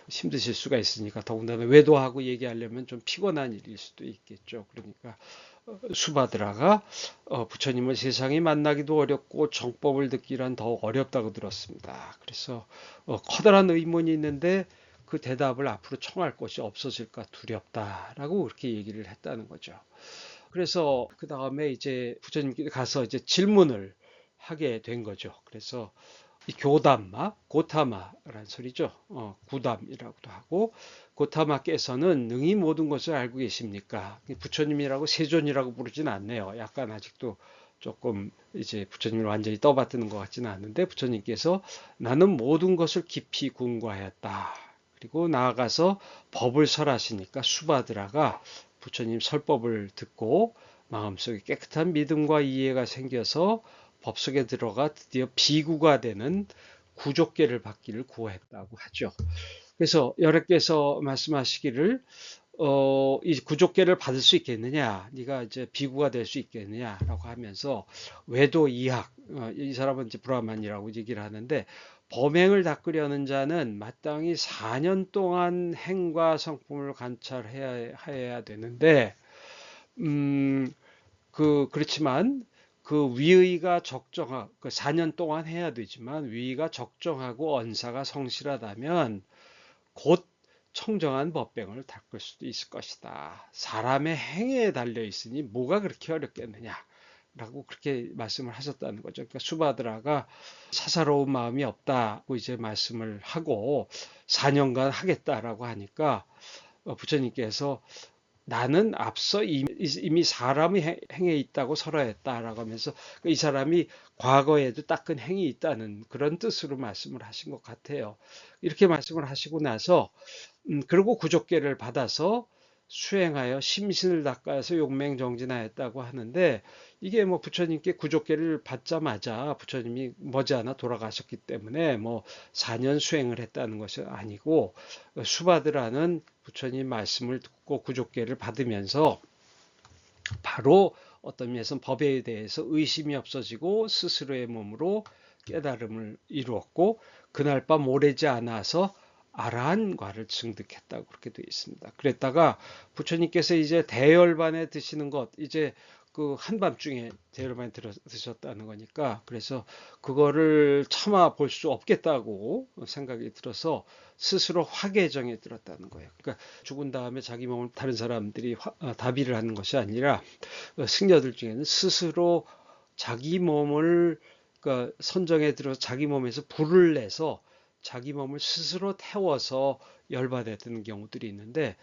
힘드실 수가 있으니까 더군다나 외도하고 얘기하려면 좀 피곤한 일일 수도 있겠죠. 그러니까 수바드라가 부처님을 세상에 만나기도 어렵고 정법을 듣기란 더욱 어렵다고 들었습니다. 그래서 커다란 의문이 있는데 그 대답을 앞으로 청할 것이 없어질까 두렵다라고 그렇게 얘기를 했다는 거죠. 그래서 그 다음에 이제 부처님께 가서 이제 질문을 하게 된 거죠. 그래서 이 교담마, 고타마라는 소리죠. 구담이라고도 하고 고타마께서는 능히 모든 것을 알고 계십니까? 부처님이라고 세존이라고 부르진 않네요. 약간 아직도 조금 이제 부처님을 완전히 떠받드는 것 같지는 않은데 부처님께서 나는 모든 것을 깊이 궁구하였다. 그리고 나아가서 법을 설하시니까 수바드라가 부처님 설법을 듣고 마음속에 깨끗한 믿음과 이해가 생겨서 법 속에 들어가 드디어 비구가 되는 구족계를 받기를 구했다고 하죠. 그래서 여러께서 말씀하시기를 이 구족계를 받을 수 있겠느냐, 네가 이제 비구가 될 수 있겠느냐라고 하면서 외도 이학, 이 사람은 이제 브라만이라고 얘기를 하는데 범행을 닦으려는 자는 마땅히 4년 동안 행과 성품을 관찰해야 되는데 그렇지만 그 위의가 적정하고 그 4년 동안 해야 되지만 위의가 적정하고 언사가 성실하다면 곧 청정한 법병을 닦을 수도 있을 것이다. 사람의 행위에 달려 있으니 뭐가 그렇게 어렵겠느냐. 라고 그렇게 말씀을 하셨다는 거죠. 그러니까 수바드라가 사사로운 마음이 없다고 이제 말씀을 하고 4년간 하겠다라고 하니까 부처님께서 나는 앞서 이미 사람이 행해 있다고 설하였다라고 하면서 이 사람이 과거에도 닦은 행이 있다는 그런 뜻으로 말씀을 하신 것 같아요. 이렇게 말씀을 하시고 나서 그리고 구족계를 받아서 수행하여 심신을 닦아서 용맹정진하였다고 하는데 이게 뭐 부처님께 구족계를 받자마자 부처님이 머지않아 돌아가셨기 때문에 뭐 4년 수행을 했다는 것이 아니고 수바드라는 부처님 말씀을 듣고 구족계를 받으면서 바로 어떤 면에서 법에 대해서 의심이 없어지고 스스로의 몸으로 깨달음을 이루었고 그날 밤 오래지 않아서 아라한과를 증득했다고 그렇게 되어 있습니다. 그랬다가 부처님께서 이제 대열반에 드시는 것 이제 그 한밤중에 대열반에 드셨다는 거니까 그래서 그거를 참아 볼 수 없겠다고 생각이 들어서 스스로 화계정에 들었다는 거예요. 그러니까 죽은 다음에 자기 몸을 다른 사람들이 다비를 하는 것이 아니라 승려들 중에는 스스로 자기 몸을 그러니까 선정에 들어서 자기 몸에서 불을 내서 자기 몸을 스스로 태워서 열받아 드는 경우들이 있는데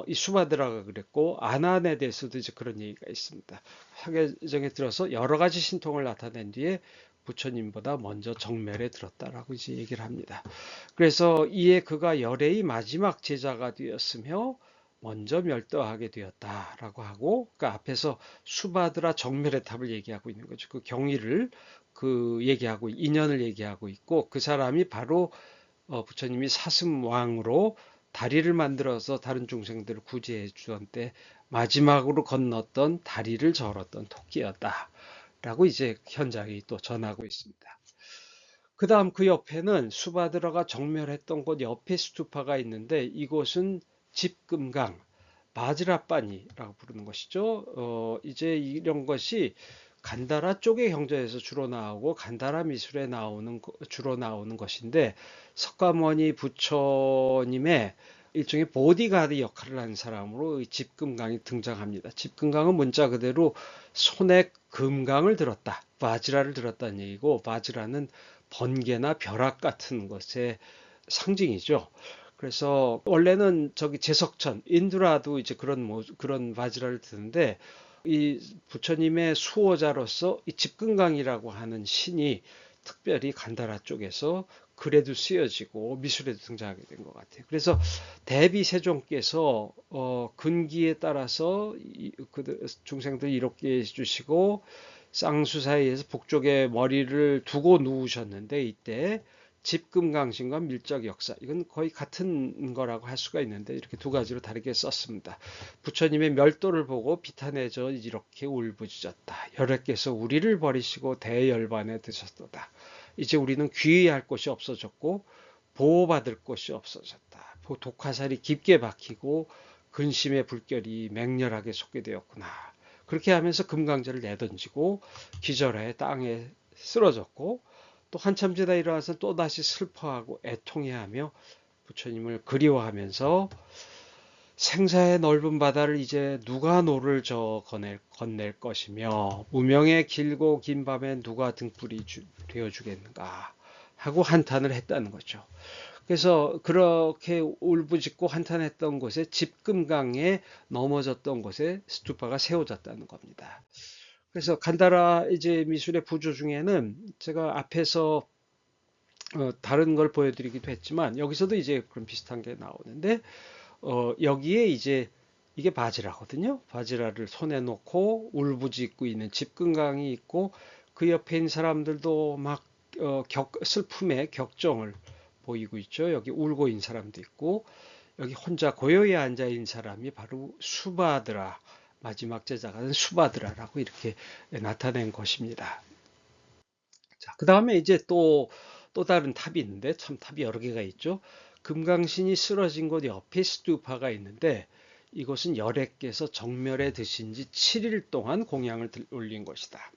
이 수바드라가 그랬고 아난에 대해서도 이제 그런 얘기가 있습니다. 화계정에 들어서 여러 가지 신통을 나타낸 뒤에 부처님보다 먼저 정멸에 들었다라고 이제 얘기를 합니다. 그래서 이에 그가 열애의 마지막 제자가 되었으며 먼저 멸도하게 되었다라고 하고 그 앞에서 수바드라 정멸의 탑을 얘기하고 있는 거죠. 그 경위를 그 얘기하고 인연을 얘기하고 있고 그 사람이 바로 부처님이 사슴 왕으로 다리를 만들어서 다른 중생들을 구제해 주던 때 마지막으로 건넜던 다리를 저었던 토끼였다라고 이제 현장이 또 전하고 있습니다. 그 다음 그 옆에는 수바드라가 정멸했던 곳 옆에 스투파가 있는데 이곳은 집금강, 바지라빠니라고 부르는 것이죠. 이제 이런 것이 간다라 쪽의 경전에서 주로 나오고 간다라 미술에 주로 나오는 것인데 석가모니 부처님의 일종의 보디가드 역할을 한 사람으로 집금강이 등장합니다. 집금강은 문자 그대로 손에 금강을 들었다, 바지라를 들었다는 얘기고 바지라는 번개나 벼락 같은 것의 상징이죠. 그래서 원래는 저기 제석천, 인두라도 이제 그런 바지라를 드는데 이 부처님의 수호자로서 이 집근강이라고 하는 신이 특별히 간다라 쪽에서 글에도 쓰여지고 미술에도 등장하게 된 것 같아요. 그래서 대비 세종께서 근기에 따라서 중생들 이롭게 해주시고 쌍수 사이에서 북쪽에 머리를 두고 누우셨는데 이때 집금강신과 밀적 역사 이건 거의 같은 거라고 할 수가 있는데 이렇게 두 가지로 다르게 썼습니다. 부처님의 멸도를 보고 비탄해져 이렇게 울부짖었다. 여러께서 우리를 버리시고 대열반에 드셨도다. 이제 우리는 귀의할 곳이 없어졌고 보호받을 곳이 없어졌다. 독화살이 깊게 박히고 근심의 불결이 맹렬하게 솟게 되었구나. 그렇게 하면서 금강제를 내던지고 기절해 땅에 쓰러졌고 또 한참 지나 일어나서 또다시 슬퍼하고 애통해하며 부처님을 그리워하면서 생사의 넓은 바다를 이제 누가 노를 건넬 것이며 무명의 길고 긴 밤에 누가 등불이 되어주겠는가 하고 한탄을 했다는 거죠. 그래서 그렇게 울부짖고 한탄했던 곳에 집금강에 넘어졌던 곳에 스투파가 세워졌다는 겁니다. 그래서 간다라 이제 미술의 부조 중에는 제가 앞에서 다른 걸 보여드리기도 했지만 여기서도 이제 그런 비슷한 게 나오는데 여기에 이제 이게 바지라거든요. 바지라를 손에 놓고 울부짖고 있는 집금강이 있고 그 옆에 있는 사람들도 막 슬픔의 격정을 보이고 있죠. 여기 울고 있는 사람도 있고 여기 혼자 고요히 앉아 있는 사람이 바로 수바드라 마지막 제자가 된 수바드라라고 이렇게 나타낸 것입니다. 자, 그 다음에 이제 또 다른 탑이 있는데 참 탑이 여러 개가 있죠. 금강신이 쓰러진 곳 옆에 스투파가 있는데 이곳은 열애께서 정멸에 드신 지 7일 동안 공양을 올린 것이다.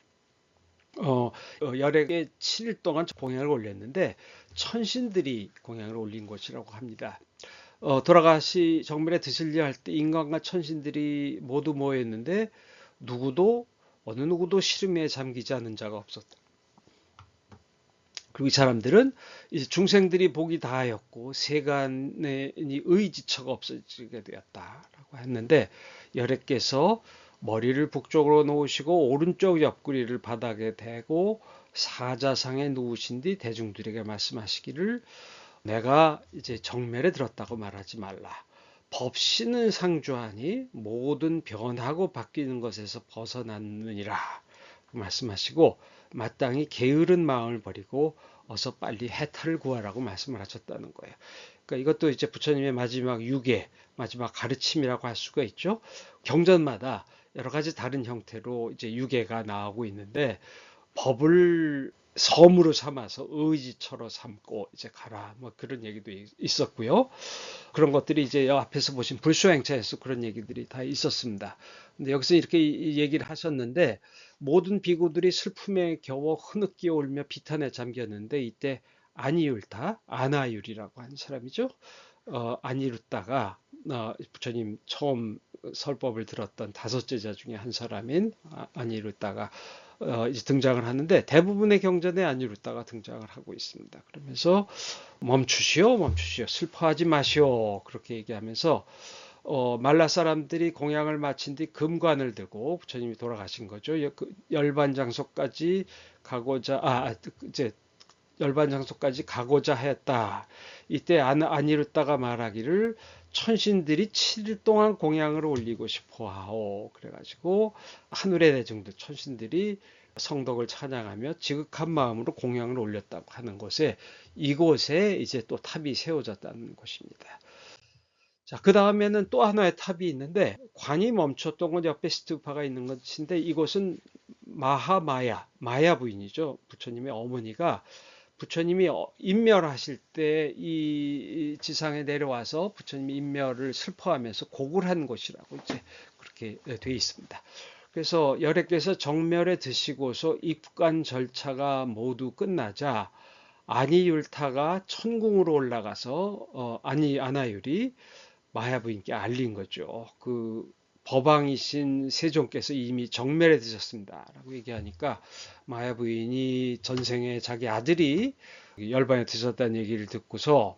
열애에 7일 동안 공양을 올렸는데 천신들이 공양을 올린 것이라고 합니다. 정멸에 드실려 할 때 인간과 천신들이 모두 모였는데 어느 누구도 시름에 잠기지 않은 자가 없었다. 그리고 이 사람들은 이제 중생들이 복이 다하였고 세간의 의지처가 없어지게 되었다라고 했는데 열애께서 머리를 북쪽으로 놓으시고 오른쪽 옆구리를 바닥에 대고 사자상에 누우신 뒤 대중들에게 말씀하시기를 내가 이제 정멸에 들었다고 말하지 말라. 법신은 상주하니 모든 변하고 바뀌는 것에서 벗어났느니라 말씀하시고 마땅히 게으른 마음을 버리고 어서 빨리 해탈을 구하라고 말씀을 하셨다는 거예요. 그러니까 이것도 이제 부처님의 마지막 유계, 마지막 가르침이라고 할 수가 있죠. 경전마다 여러 가지 다른 형태로 이제 유계가 나오고 있는데 법을 섬으로 삼아서 의지처로 삼고 이제 가라 뭐 그런 얘기도 있었고요. 그런 것들이 이제 앞에서 보신 불소행차에서 그런 얘기들이 다 있었습니다. 근데 여기서 이렇게 얘기를 하셨는데 모든 비구들이 슬픔에 겨워 흐느끼어 울며 비탄에 잠겼는데 이때 아나율이라고 하는 사람이죠. 아니루따가 부처님 처음 설법을 들었던 다섯 제자 중에 한 사람인 아니루따가 이제 등장을 하는데 대부분의 경전에 아니루따가 등장을 하고 있습니다. 그러면서 멈추시오, 슬퍼하지 마시오 그렇게 얘기하면서 말라 사람들이 공양을 마친 뒤 금관을 들고 부처님이 돌아가신 거죠. 열반장소까지 이제 열반장소까지 가고자 했다. 이때 아니루따가 말하기를 천신들이 7일 동안 공양을 올리고 싶어 하오. 그래가지고 하늘의 대중들 천신들이 성덕을 찬양하며 지극한 마음으로 공양을 올렸다고 하는 곳에 이곳에 이제 또 탑이 세워졌다는 것입니다. 자, 그 다음에는 또 하나의 탑이 있는데 관이 멈췄던 건 옆에 스투파가 있는 것인데 이곳은 마야 부인이죠. 부처님의 어머니가 부처님이 인멸하실 때 이 지상에 내려와서 부처님이 인멸을 슬퍼하면서 곡을 한 곳이라고 이제 그렇게 되어 있습니다. 그래서 열애께서 정멸에 드시고서 입관 절차가 모두 끝나자 아니율타가 천궁으로 올라가서 아나율이 마야 부인께 알린 거죠. 그 법왕이신 세종께서 이미 정멸에 드셨습니다라고 얘기하니까 마야 부인이 전생에 자기 아들이 열반에 드셨다는 얘기를 듣고서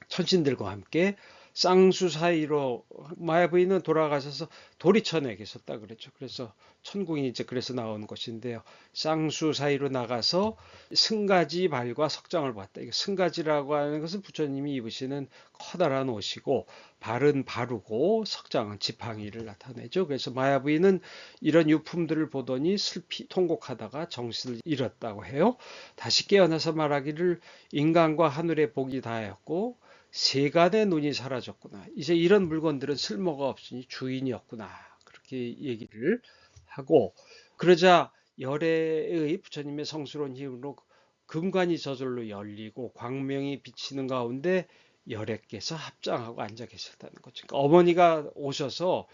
천신들과 함께 쌍수 사이로 마야 부인은 돌아가셔서 도리천에 계셨다 그랬죠. 그래서 천궁이 이제 그래서 나오는 것인데요. 쌍수 사이로 나가서 승가지 발과 석장을 봤다. 이게 승가지라고 하는 것은 부처님이 입으시는 커다란 옷이고 발은 바르고 석장은 지팡이를 나타내죠. 그래서 마야 부인은 이런 유품들을 보더니 슬피 통곡하다가 정신을 잃었다고 해요. 다시 깨어나서 말하기를 인간과 하늘의 복이 다하였고 세간의 눈이 사라졌구나. 이제 이런 물건들은 쓸모가 없으니 주인이 없구나. 그렇게 얘기를 하고 그러자 열애의 부처님의 성스러운 힘으로 금관이 저절로 열리고 광명이 비치는 가운데 열애께서 합장하고 앉아 계셨다는 거죠. 그러니까 어머니가 오셔서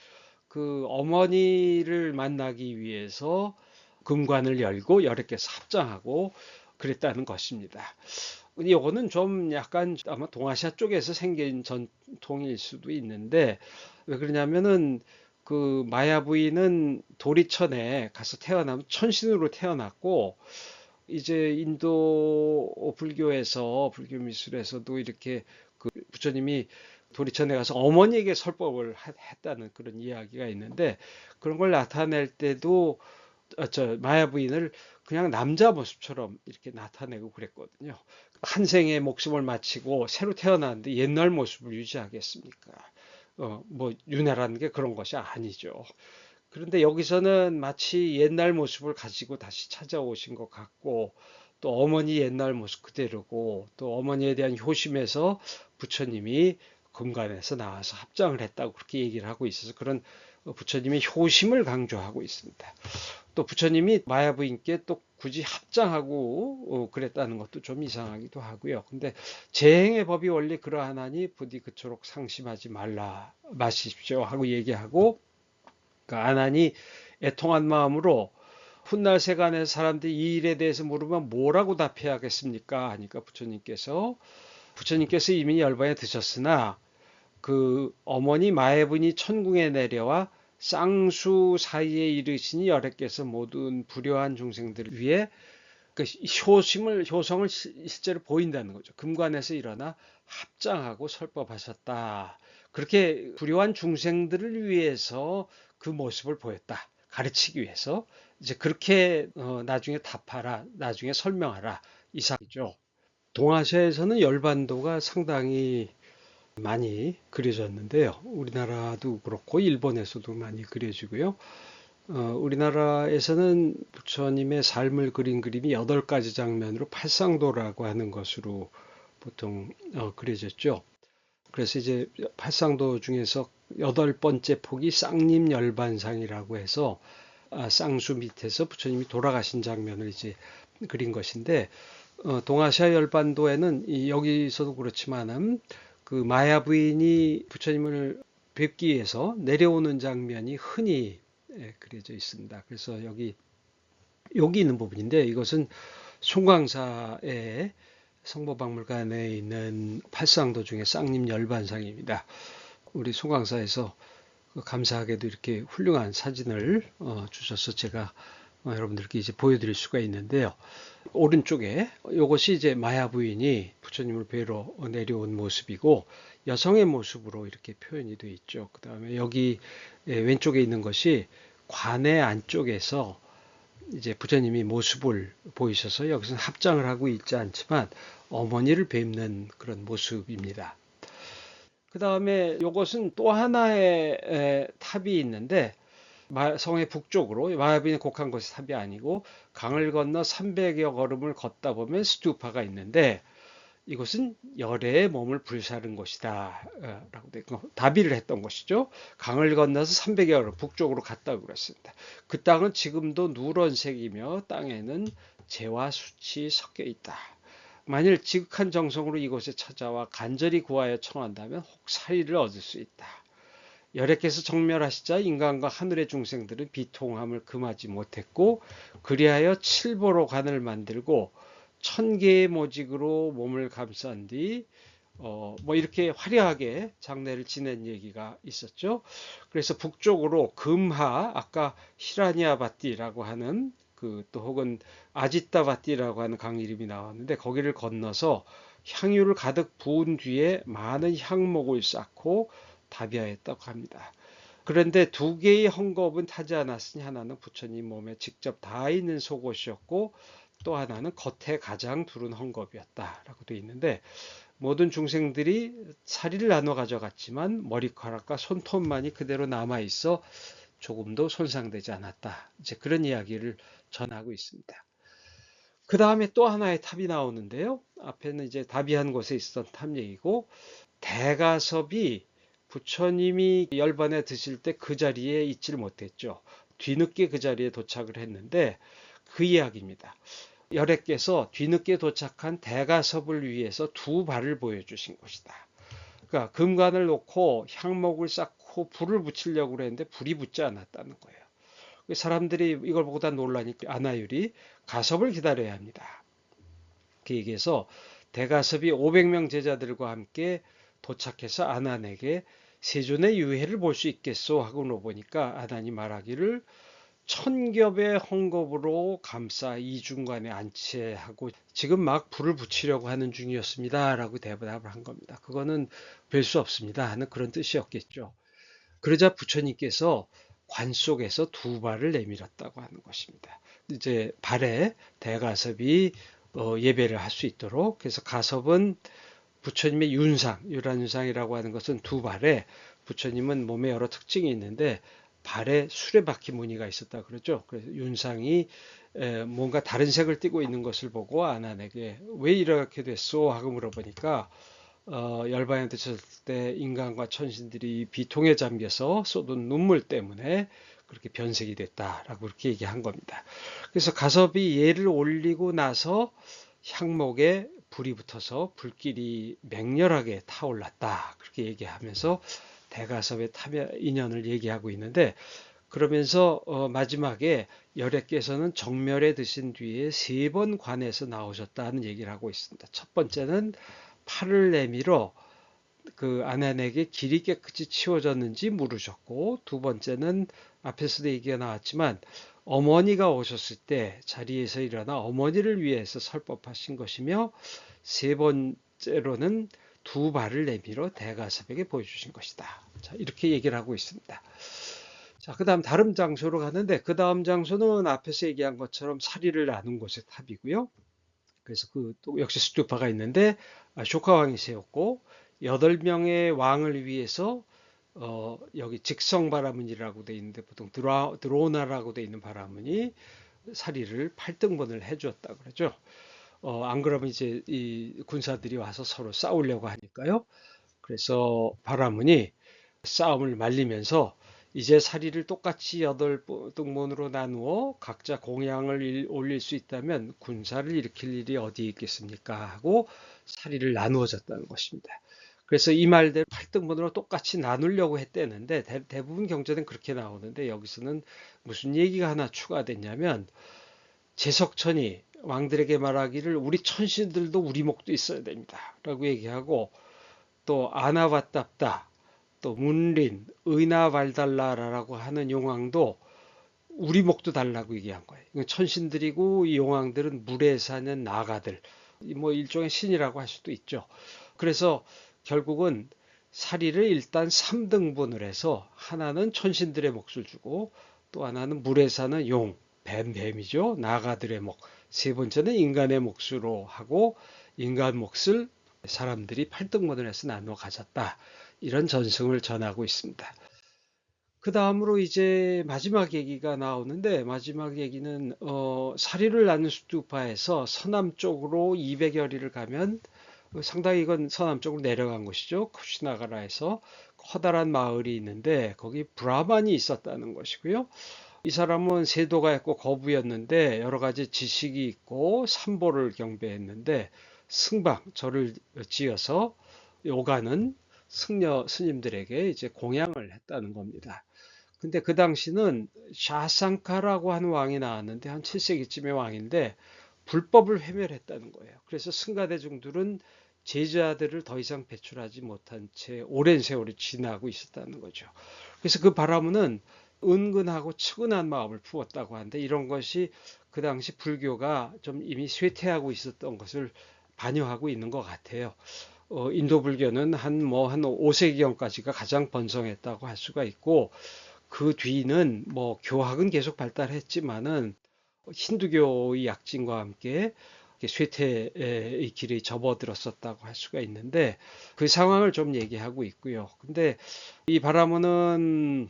그 어머니를 만나기 위해서 금관을 열고 열애께서 합장하고 그랬다는 것입니다. 이거는 좀 약간 아마 동아시아 쪽에서 생긴 전통일 수도 있는데 왜 그러냐면은 그 마야 부인은 도리천에 가서 태어나면 천신으로 태어났고 이제 인도 불교에서 불교 미술에서도 이렇게 그 부처님이 도리천에 가서 어머니에게 설법을 했다는 그런 이야기가 있는데 그런 걸 나타낼 때도 마야 부인을 그냥 남자 모습처럼 이렇게 나타내고 그랬거든요. 한 생에 목숨을 마치고 새로 태어났는데 옛날 모습을 유지하겠습니까? 뭐 윤회라는 게 그런 것이 아니죠. 그런데 여기서는 마치 옛날 모습을 가지고 다시 찾아오신 것 같고 또 어머니 옛날 모습 그대로고 또 어머니에 대한 효심에서 부처님이 금관에서 나와서 합장을 했다고 그렇게 얘기를 하고 있어서 그런 부처님의 효심을 강조하고 있습니다. 또 부처님이 마야 부인께 또 굳이 합장하고 그랬다는 것도 좀 이상하기도 하고요. 근데 재행의 법이 원래 그러하나니 부디 그토록 상심하지 말라 마십시오 하고 얘기하고 그러니까 아나니 애통한 마음으로 훗날 세간의 사람들이 이 일에 대해서 물으면 뭐라고 답해야겠습니까? 하니까 부처님께서 이미 열반에 드셨으나 그 어머니 마애분이 천궁에 내려와 쌍수 사이에 이르시니 열애께서 모든 불효한 중생들을 위해 그 효성을 실제로 보인다는 거죠. 금관에서 일어나 합장하고 설법하셨다. 그렇게 불효한 중생들을 위해서 그 모습을 보였다. 가르치기 위해서 이제 그렇게 나중에 답하라, 나중에 설명하라 이상이죠. 동아시아에서는 열반도가 상당히 많이 그려졌는데요. 우리나라도 그렇고 일본에서도 많이 그려지고요. 우리나라에서는 부처님의 삶을 그린 그림이 8가지 장면으로 팔상도라고 하는 것으로 보통 그려졌죠. 그래서 이제 팔상도 중에서 8번째 폭이 쌍림열반상이라고 해서 쌍수 밑에서 부처님이 돌아가신 장면을 이제 그린 것인데 동아시아 열반도에는 여기서도 그렇지만은 그 마야 부인이 부처님을 뵙기 위해서 내려오는 장면이 흔히 그려져 있습니다. 그래서 여기 있는 부분인데 이것은 송광사의 성보박물관에 있는 팔상도 중에 쌍림 열반상입니다. 우리 송광사에서 감사하게도 이렇게 훌륭한 사진을 주셔서 제가 여러분들께 이제 보여드릴 수가 있는데요. 오른쪽에 이것이 이제 마야 부인이 부처님을 뵈러 내려온 모습이고 여성의 모습으로 이렇게 표현이 되어 있죠. 그 다음에 여기 왼쪽에 있는 것이 관의 안쪽에서 이제 부처님이 모습을 보이셔서 여기서는 합장을 하고 있지 않지만 어머니를 뵙는 그런 모습입니다. 그 다음에 이것은 또 하나의 탑이 있는데 성의 북쪽으로 마야빈이 곡한 것이 탑이 아니고 강을 건너 300여 걸음을 걷다 보면 스투파가 있는데 이곳은 열의 몸을 불사른 곳이다. 라고 다비를 했던 것이죠. 강을 건너서 300여 리 북쪽으로 갔다고 그랬습니다. 그 땅은 지금도 누런색이며 땅에는 재와 숯이 섞여 있다. 만일 지극한 정성으로 이곳에 찾아와 간절히 구하여 청한다면 혹 사리를 얻을 수 있다. 열애께서 정멸하시자 인간과 하늘의 중생들은 비통함을 금하지 못했고 그리하여 칠보로 관을 만들고 1000개의 모직으로 몸을 감싼 뒤 뭐 이렇게 화려하게 장례를 지낸 얘기가 있었죠. 그래서 북쪽으로 금하, 아까 히라니아바띠라고 하는 또 혹은 아지타바띠라고 하는 강 이름이 나왔는데 거기를 건너서 향유를 가득 부은 뒤에 많은 향목을 쌓고 다비하였다고 합니다. 그런데 두 개의 헝겊은 타지 않았으니 하나는 부처님 몸에 직접 닿아 있는 속옷이었고 또 하나는 겉에 가장 두른 헝겊이었다라고 되어 있는데 모든 중생들이 사리를 나눠 가져갔지만 머리카락과 손톱만이 그대로 남아 있어 조금도 손상되지 않았다. 이제 그런 이야기를 전하고 있습니다. 그 다음에 또 하나의 탑이 나오는데요. 앞에는 이제 다비한 곳에 있었던 탑 얘기고 대가섭이 부처님이 열반에 드실 때 그 자리에 있지를 못했죠. 뒤늦게 그 자리에 도착을 했는데 그 이야기입니다. 열애께서 뒤늦게 도착한 대가섭을 위해서 두 발을 보여주신 것이다. 그러니까 금관을 놓고 향목을 쌓고 불을 붙이려고 했는데 불이 붙지 않았다는 거예요. 사람들이 이걸 보고 다 놀라니까 아나율이 가섭을 기다려야 합니다. 그 얘기해서 대가섭이 500명 제자들과 함께 도착해서 아난에게 세존의 유해를 볼 수 있겠소 하고 물어보니까 아난이 말하기를 1000겹의 헝겊으로 감싸 이중간에 안치하고 지금 막 불을 붙이려고 하는 중이었습니다 라고 대답을 한 겁니다. 그거는 뵐 수 없습니다 하는 그런 뜻이었겠죠. 그러자 부처님께서 관 속에서 두 발을 내밀었다고 하는 것입니다. 이제 발에 대가섭이 예배를 할 수 있도록. 그래서 가섭은 부처님의 윤상, 유란윤상이라고 하는 것은 두 발에 부처님은 몸에 여러 특징이 있는데 발에 수레바퀴 무늬가 있었다 그러죠. 그래서 윤상이 뭔가 다른 색을 띠고 있는 것을 보고 아난에게 왜 이렇게 됐소 하고 물어보니까 열반에 드셨을 때 인간과 천신들이 비통에 잠겨서 쏟은 눈물 때문에 그렇게 변색이 됐다라고 그렇게 얘기한 겁니다. 그래서 가섭이 예를 올리고 나서 향목에 불이 붙어서 불길이 맹렬하게 타올랐다. 그렇게 얘기하면서 대가섭의 인연을 얘기하고 있는데 그러면서 마지막에 열애께서는 정멸에 드신 뒤에 3번 관에서 나오셨다는 얘기를 하고 있습니다. 첫 번째는 팔을 내밀어 그 아난에게 길이 깨끗이 치워졌는지 물으셨고 두 번째는 앞에서도 얘기가 나왔지만 어머니가 오셨을 때 자리에서 일어나 어머니를 위해서 설법하신 것이며 세 번째로는 두 발을 내밀어 대가섭에게 보여주신 것이다. 자, 이렇게 얘기를 하고 있습니다. 자, 그 다음 다른 장소로 가는데 그 다음 장소는 앞에서 얘기한 것처럼 사리를 나눈 곳의 탑이고요. 그래서 또 역시 스투파가 있는데 쇼카왕이 세웠고 8명의 왕을 위해서 여기 직성바라문이라고 돼 있는데 보통 드로나라고 돼 있는 바라문이 사리를 8등분을 해주었다 그러죠. 안 그러면 이제 이 군사들이 와서 서로 싸우려고 하니까요. 그래서 바라문이 싸움을 말리면서 이제 사리를 똑같이 8등분으로 나누어 각자 공양을 올릴 수 있다면 군사를 일으킬 일이 어디 있겠습니까? 하고 사리를 나누어 줬다는 것입니다. 그래서 이 말대로 8등분으로 똑같이 나누려고 했대는데 대부분 경전은 그렇게 나오는데 여기서는 무슨 얘기가 하나 추가됐냐면 제석천이 왕들에게 말하기를 우리 천신들도 우리 목도 있어야 됩니다. 라고 얘기하고 또 아나바답다 또 문린, 의나발달라라고 하는 용왕도 우리 목도 달라고 얘기한 거예요. 천신들이고 이 용왕들은 물에 사는 나가들, 뭐 일종의 신이라고 할 수도 있죠. 그래서 결국은 사리를 일단 3등분을 해서 하나는 천신들의 몫을 주고 또 하나는 물에 사는 용, 뱀이죠. 나가들의 몫. 세 번째는 인간의 몫으로 하고 인간 몫을 사람들이 8등분을 해서 나누어 가졌다. 이런 전승을 전하고 있습니다. 그 다음으로 이제 마지막 얘기가 나오는데 마지막 얘기는 사리를 나눈 스투파에서 서남쪽으로 200여 리를 가면 상당히 이건 서남쪽으로 내려간 곳이죠. 쿠시나가라에서 커다란 마을이 있는데 거기 브라만이 있었다는 것이고요. 이 사람은 세도가였고 거부였는데 여러 가지 지식이 있고 삼보를 경배했는데 승방 절을 지어서 요가는 승려 스님들에게 이제 공양을 했다는 겁니다. 근데 그 당시는 샤상카라고 하는 왕이 나왔는데 한 7세기쯤의 왕인데 불법을 회멸했다는 거예요. 그래서 승가대중들은 제자들을 더 이상 배출하지 못한 채 오랜 세월이 지나고 있었다는 거죠. 그래서 그 바라문은 은근하고 측은한 마음을 품었다고 하는데 이런 것이 그 당시 불교가 좀 이미 쇠퇴하고 있었던 것을 반영하고 있는 것 같아요. 인도 불교는 한 5세기경까지가 가장 번성했다고 할 수가 있고 그 뒤는 뭐 교학은 계속 발달했지만은 힌두교의 약진과 함께 쇠퇴의 길에 접어들었었다고 할 수가 있는데 그 상황을 좀 얘기하고 있고요. 근데 이 바라문은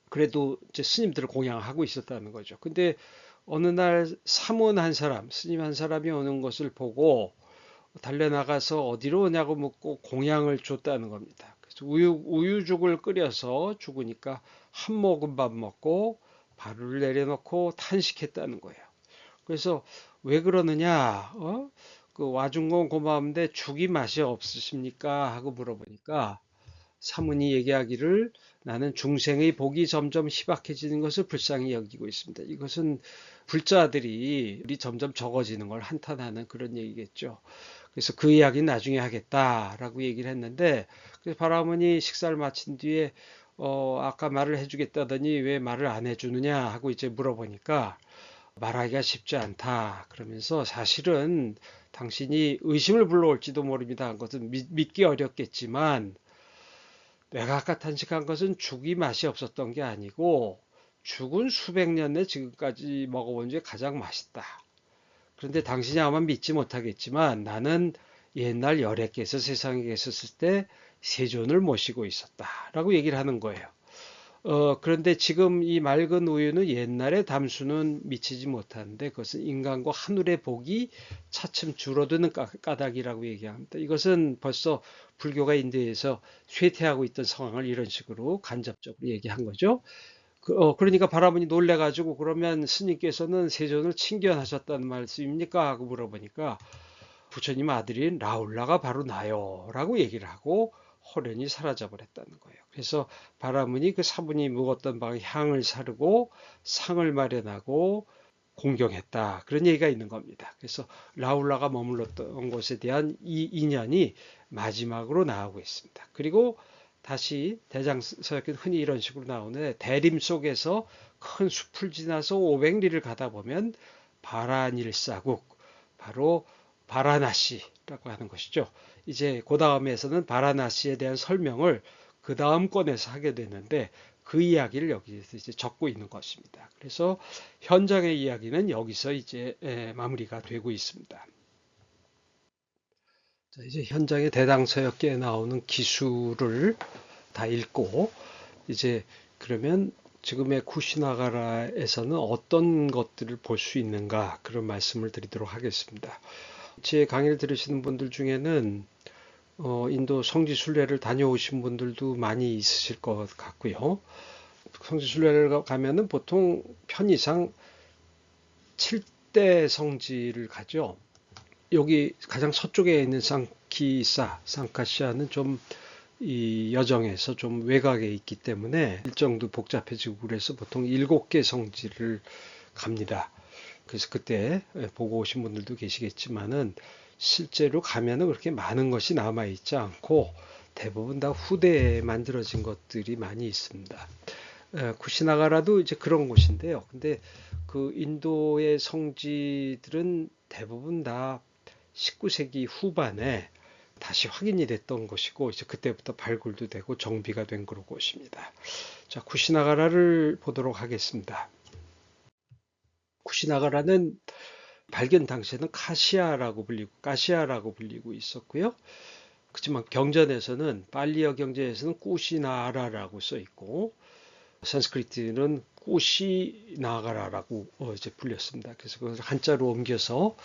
그래도 이제 스님들을 공양하고 있었다는 거죠. 근데 어느 날 사문 한 사람, 스님 한 사람이 오는 것을 보고 달려나가서 어디로 오냐고 묻고 공양을 줬다는 겁니다. 그래서 우유죽을 끓여서 죽으니까 한 모금 밥 먹고 발을 내려놓고 탄식했다는 거예요. 그래서 왜 그러느냐? 그 와준 건 고마운데 죽이 맛이 없으십니까? 하고 물어보니까 사문이 얘기하기를 나는 중생의 복이 점점 희박해지는 것을 불쌍히 여기고 있습니다. 이것은 불자들이 점점 적어지는 걸 한탄하는 그런 얘기겠죠. 그래서 그 이야기 나중에 하겠다라고 얘기를 했는데 그래서 바라문이 식사를 마친 뒤에 아까 말을 해주겠다더니 왜 말을 안 해주느냐 하고 이제 물어보니까 말하기가 쉽지 않다. 그러면서 사실은 당신이 의심을 불러올지도 모릅니다. 한 것은 믿기 어렵겠지만 내가 아까 탄식한 것은 죽이 맛이 없었던 게 아니고 죽은 수백 년 내 지금까지 먹어본 중에 가장 맛있다. 그런데 당신이 아마 믿지 못하겠지만 나는 옛날 열애께서 세상에 계셨을 때 세존을 모시고 있었다라고 얘기를 하는 거예요. 그런데 지금 이 맑은 우유는 옛날의 담수는 미치지 못하는데 그것은 인간과 하늘의 복이 차츰 줄어드는 까닭이라고 얘기합니다. 이것은 벌써 불교가 인도에서 쇠퇴하고 있던 상황을 이런 식으로 간접적으로 얘기한 거죠. 그러니까 바라문이 놀래가지고 그러면 스님께서는 세존을 친견하셨다는 말씀입니까? 하고 물어보니까 부처님 아들인 라울라가 바로 나요. 라고 얘기를 하고 호련히 사라져 버렸다는 거예요. 그래서 바라문이 그 사분이 묵었던 방에 향을 사르고 상을 마련하고 공경했다. 그런 얘기가 있는 겁니다. 그래서 라울라가 머물렀던 곳에 대한 이 인연이 마지막으로 나오고 있습니다. 그리고 다시 대장서역에 흔히 이런 식으로 나오는데 대림 속에서 큰 숲을 지나서 500리를 가다 보면 바라닐사국, 바로 바라나시라고 하는 것이죠. 이제 그 다음에서는 바라나시에 대한 설명을 그 다음 권에서 하게 되는데 그 이야기를 여기서 이제 적고 있는 것입니다. 그래서 현장의 이야기는 여기서 이제 마무리가 되고 있습니다. 자, 이제 현장의 대당서역에 나오는 기술을 다 읽고 이제 그러면 지금의 쿠시나가라에서는 어떤 것들을 볼 수 있는가 그런 말씀을 드리도록 하겠습니다. 제 강의를 들으시는 분들 중에는 인도 성지순례를 다녀오신 분들도 많이 있으실 것 같고요. 성지순례를 가면은 보통 편의상 7대 성지를 가죠. 여기 가장 서쪽에 있는 상카시아는 좀 이 여정에서 좀 외곽에 있기 때문에 일정도 복잡해지고 그래서 보통 7개 성지를 갑니다. 그래서 그때 보고 오신 분들도 계시겠지만은 실제로 가면은 그렇게 많은 것이 남아 있지 않고 대부분 다 후대에 만들어진 것들이 많이 있습니다. 쿠시나가라도 이제 그런 곳인데요. 근데 그 인도의 성지들은 대부분 다 19세기 후반에 다시 확인이 됐던 것이고 이제 그때부터 발굴도 되고 정비가 된 그런 곳입니다. 자, 쿠시나가라를 보도록 하겠습니다. 쿠시나가라는 발견 당시에는 가시아라고 불리고 있었고요. 그렇지만 경전에서는 팔리어 경전에서는 꾸시나라라고 써 있고 산스크리트는 꾸시나가라라고 이제 불렸습니다. 그래서 그걸 한자로 옮겨서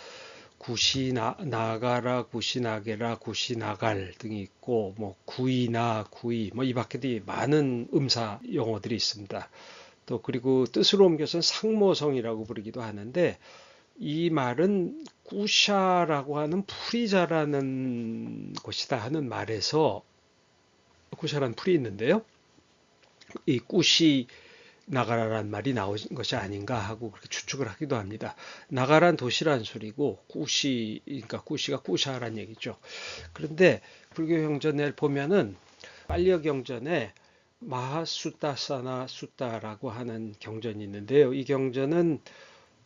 구시나가라, 구시나게라, 구시나갈 등이 있고, 뭐 구이나 구이, 뭐 이 밖에도 많은 음사 용어들이 있습니다. 또 그리고 뜻으로 옮겨서는 상모성이라고 부르기도 하는데, 이 말은 꾸샤라고 하는 풀이 자라는 곳이다 하는 말에서 꾸샤라는 풀이 있는데요. 이 꾸시 나가라란 말이 나온 것이 아닌가 하고 그렇게 추측을 하기도 합니다. 나가란 도시란 소리고 꾸시, 그러니까 꾸시가 꾸샤란 얘기죠. 그런데 불교 경전에 보면은 빨려 경전에 마하수타사나 수타라고 하는 경전이 있는데요. 이 경전은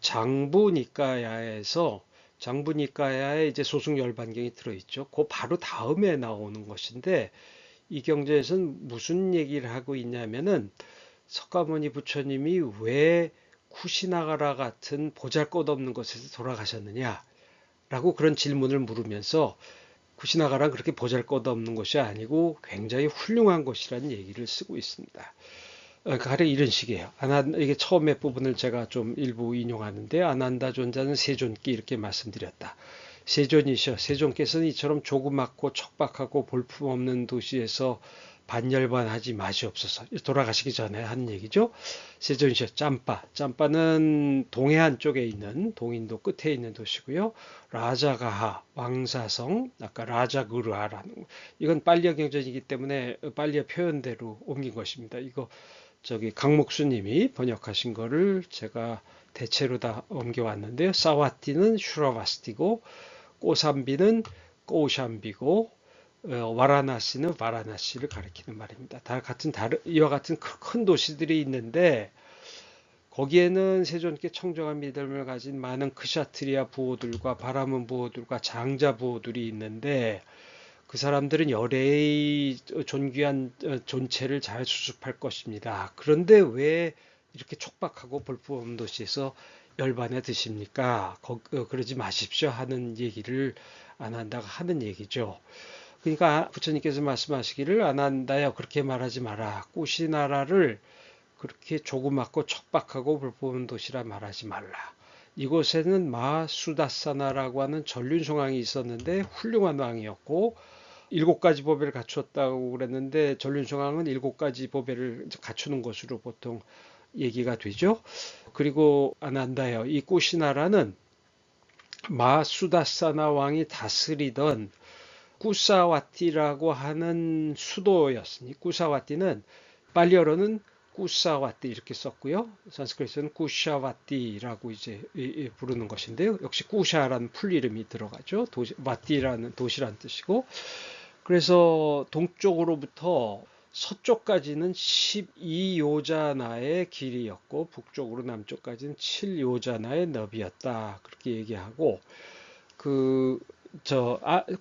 장부니까야에서 장부니까야에 이제 소승 열반경이 들어있죠. 그 바로 다음에 나오는 것인데 이 경전에서는 무슨 얘기를 하고 있냐면은 석가모니 부처님이 왜 쿠시나가라 같은 보잘것없는 곳에서 돌아가셨느냐라고 그런 질문을 물으면서 쿠시나가라는 그렇게 보잘것없는 곳이 아니고 굉장히 훌륭한 곳이라는 얘기를 쓰고 있습니다. 가령 이런 식이에요. 이게 처음에 부분을 제가 좀 일부 인용하는데 아난다 존자는 세존기 이렇게 말씀드렸다. 세존이셔. 세존께서는 이처럼 조그맣고 척박하고 볼품없는 도시에서 반열반하지 마시옵소서. 돌아가시기 전에 하는 얘기죠. 세존이셔. 짬바. 짬바는 동해안 쪽에 있는 동인도 끝에 있는 도시고요. 라자가하 왕사성 아까 라자그르하라는 이건 빨리어 경전이기 때문에 빨리어 표현대로 옮긴 것입니다. 이거 저기 강목수님이 번역하신 거를 제가 대체로 다 옮겨왔는데요. 사와티는 슈라바스티고 꼬삼비는 꼬샴비고 와라나시는 바라나시를 가리키는 말입니다. 이와 같은 큰 도시들이 있는데 거기에는 세존께 청정한 믿음을 가진 많은 크샤트리아 부호들과 바라문 부호들과 장자 부호들이 있는데 그 사람들은 열애의 존귀한 존체를 잘 수습할 것입니다. 그런데 왜 이렇게 촉박하고 볼품없는 도시에서 열반에 드십니까? 그러지 마십시오 하는 얘기를 안 한다고 하는 얘기죠. 그러니까 부처님께서 말씀하시기를 안 한다요. 그렇게 말하지 마라. 꾸시나라를 그렇게 조그맣고 척박하고 볼품없는 도시라 말하지 말라. 이곳에는 마수다사나라고 하는 전륜성왕이 있었는데 훌륭한 왕이었고 7가지 보배를 갖추었다고 그랬는데 전륜성왕은 7가지 보배를 갖추는 것으로 보통 얘기가 되죠. 그리고 아난다요. 이 꾸시나라는 마수다사나 왕이 다스리던 꾸사와티라고 하는 수도였으니 꾸사와티는 빨리어로는 꾸사와티 이렇게 썼고요. 산스크리트는 꾸샤와티라고 이제 부르는 것인데요. 역시 꾸샤라는 풀 이름이 들어가죠. 와티라는 도시란 뜻이고 그래서 동쪽으로부터 서쪽까지는 12요자나의 길이였고 북쪽으로 남쪽까지는 7요자나의 너비였다. 그렇게 얘기하고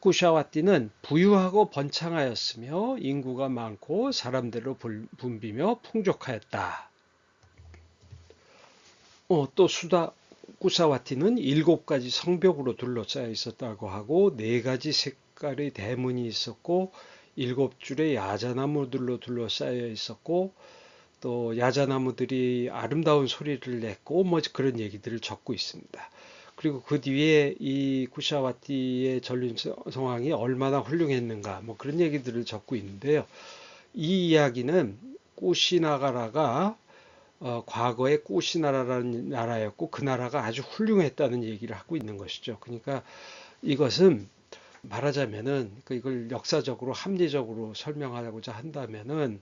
꾸샤와티는 부유하고 번창하였으며 인구가 많고 사람들로 붐비며 풍족하였다. 또 꾸사와티는 7가지 성벽으로 둘러싸여 있었다고 하고 4가지 색깔의 대문이 있었고 7줄의 야자나무들로 둘러싸여 있었고 또 야자나무들이 아름다운 소리를 냈고 뭐 그런 얘기들을 적고 있습니다. 그리고 그 뒤에 이 쿠샤와티의 전륜성왕이 얼마나 훌륭했는가 뭐 그런 얘기들을 적고 있는데요. 이 이야기는 꾸시나가라가 과거에 꾸시나라라는 나라였고 그 나라가 아주 훌륭했다는 얘기를 하고 있는 것이죠. 그러니까 이것은 말하자면은 이걸 역사적으로 합리적으로 설명하고자 한다면은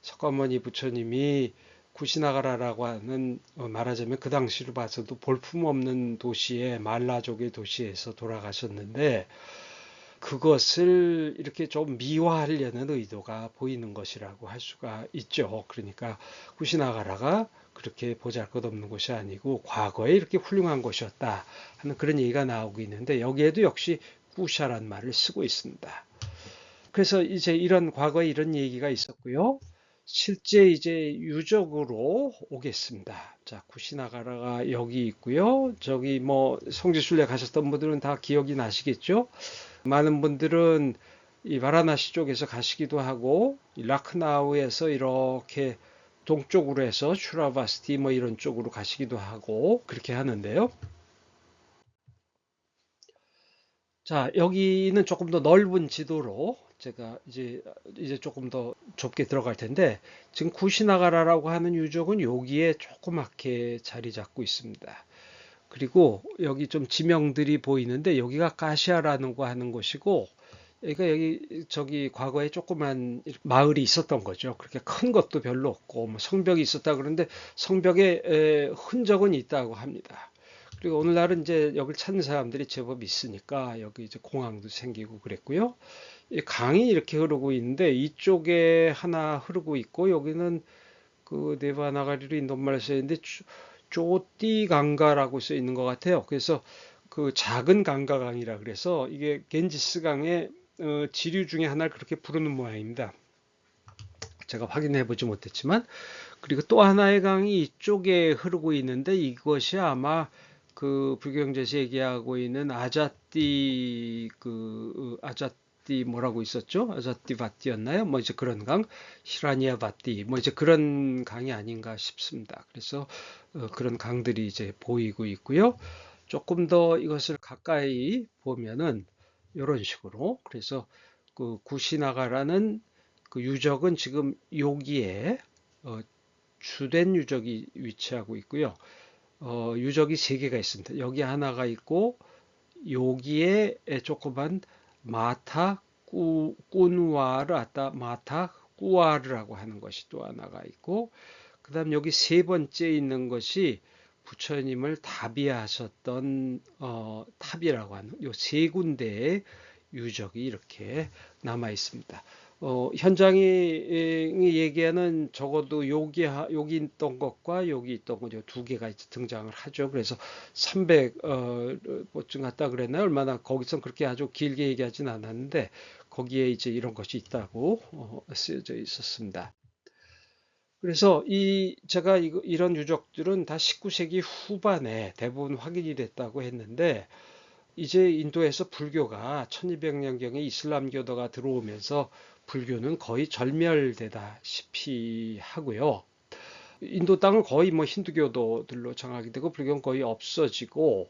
석가모니 부처님이 구시나가라라고 하는 말하자면 그 당시로 봐서도 볼품없는 도시에 말라족의 도시에서 돌아가셨는데 그것을 이렇게 좀 미화하려는 의도가 보이는 것이라고 할 수가 있죠. 그러니까 구시나가라가 그렇게 보잘것없는 곳이 아니고 과거에 이렇게 훌륭한 곳이었다 하는 그런 얘기가 나오고 있는데 여기에도 역시 꾸샤란 말을 쓰고 있습니다. 그래서 이제 이런 과거에 이런 얘기가 있었고요. 실제 이제 유적으로 오겠습니다. 자, 구시나가라가 여기 있고요. 저기 뭐 성지순례 가셨던 분들은 다 기억이 나시겠죠? 많은 분들은 이 바라나시 쪽에서 가시기도 하고 라크나우에서 이렇게 동쪽으로 해서 슈라바스티 뭐 이런 쪽으로 가시기도 하고 그렇게 하는데요. 자, 여기는 조금 더 넓은 지도로 제가 이제 조금 더 좁게 들어갈 텐데, 지금 쿠시나가라라고 하는 유적은 여기에 조그맣게 자리 잡고 있습니다. 그리고 여기 좀 지명들이 보이는데, 여기가 가시아라는 거 하는 곳이고, 그러니까 여기 저기 과거에 조그만 마을이 있었던 거죠. 그렇게 큰 것도 별로 없고 뭐 성벽이 있었다 그러는데, 성벽에 흔적은 있다고 합니다. 그리고 오늘날은 이제 여기를 찾는 사람들이 제법 있으니까 여기 이제 공항도 생기고 그랬고요. 이 강이 이렇게 흐르고 있는데, 이쪽에 하나 흐르고 있고, 여기는 그 네바나가리로 인도말로 써 있는데 쪼띠 강가라고 써 있는 것 같아요. 그래서 그 작은 강가강이라 그래서 이게 겐지스 강의 지류 중에 하나를 그렇게 부르는 모양입니다. 제가 확인해 보지 못했지만. 그리고 또 하나의 강이 이쪽에 흐르고 있는데, 이것이 아마 그 불교경제에서 얘기하고 있는 아자띠 뭐라고 있었죠? 아자띠 바띠였나요? 뭐 이제 그런 강, 히라니아 바띠 뭐 이제 그런 강이 아닌가 싶습니다. 그래서 그런 강들이 이제 보이고 있고요. 조금 더 이것을 가까이 보면은 이런 식으로, 그래서 그 구시나가라는 그 유적은 지금 여기에 어, 주된 유적이 위치하고 있고요. 유적이 세 개가 있습니다. 여기 하나가 있고, 여기에 조그만 마타 꾸누아르 아따 마타 꾸아르라고 하는 것이 또 하나가 있고, 그다음 여기 세 번째 있는 것이 부처님을 다비하셨던 탑이라고 하는 요 세 군데의 유적이 이렇게 남아 있습니다. 현장이 얘기하는 적어도 여기 있던 것과 여기 있던 것 두 개가 등장을 하죠. 그래서 300보쯤 갔다 그랬나요? 얼마나 거기선 그렇게 아주 길게 얘기하진 않았는데, 거기에 이제 이런 것이 있다고 쓰여져 있었습니다. 그래서 제가 이런 유적들은 다 19세기 후반에 대부분 확인이 됐다고 했는데, 이제 인도에서 불교가 1200년경에 이슬람교도가 들어오면서 불교는 거의 절멸되다시피 하고요. 인도 땅은 거의 뭐 힌두교도들로 장악이 되고, 불교는 거의 없어지고,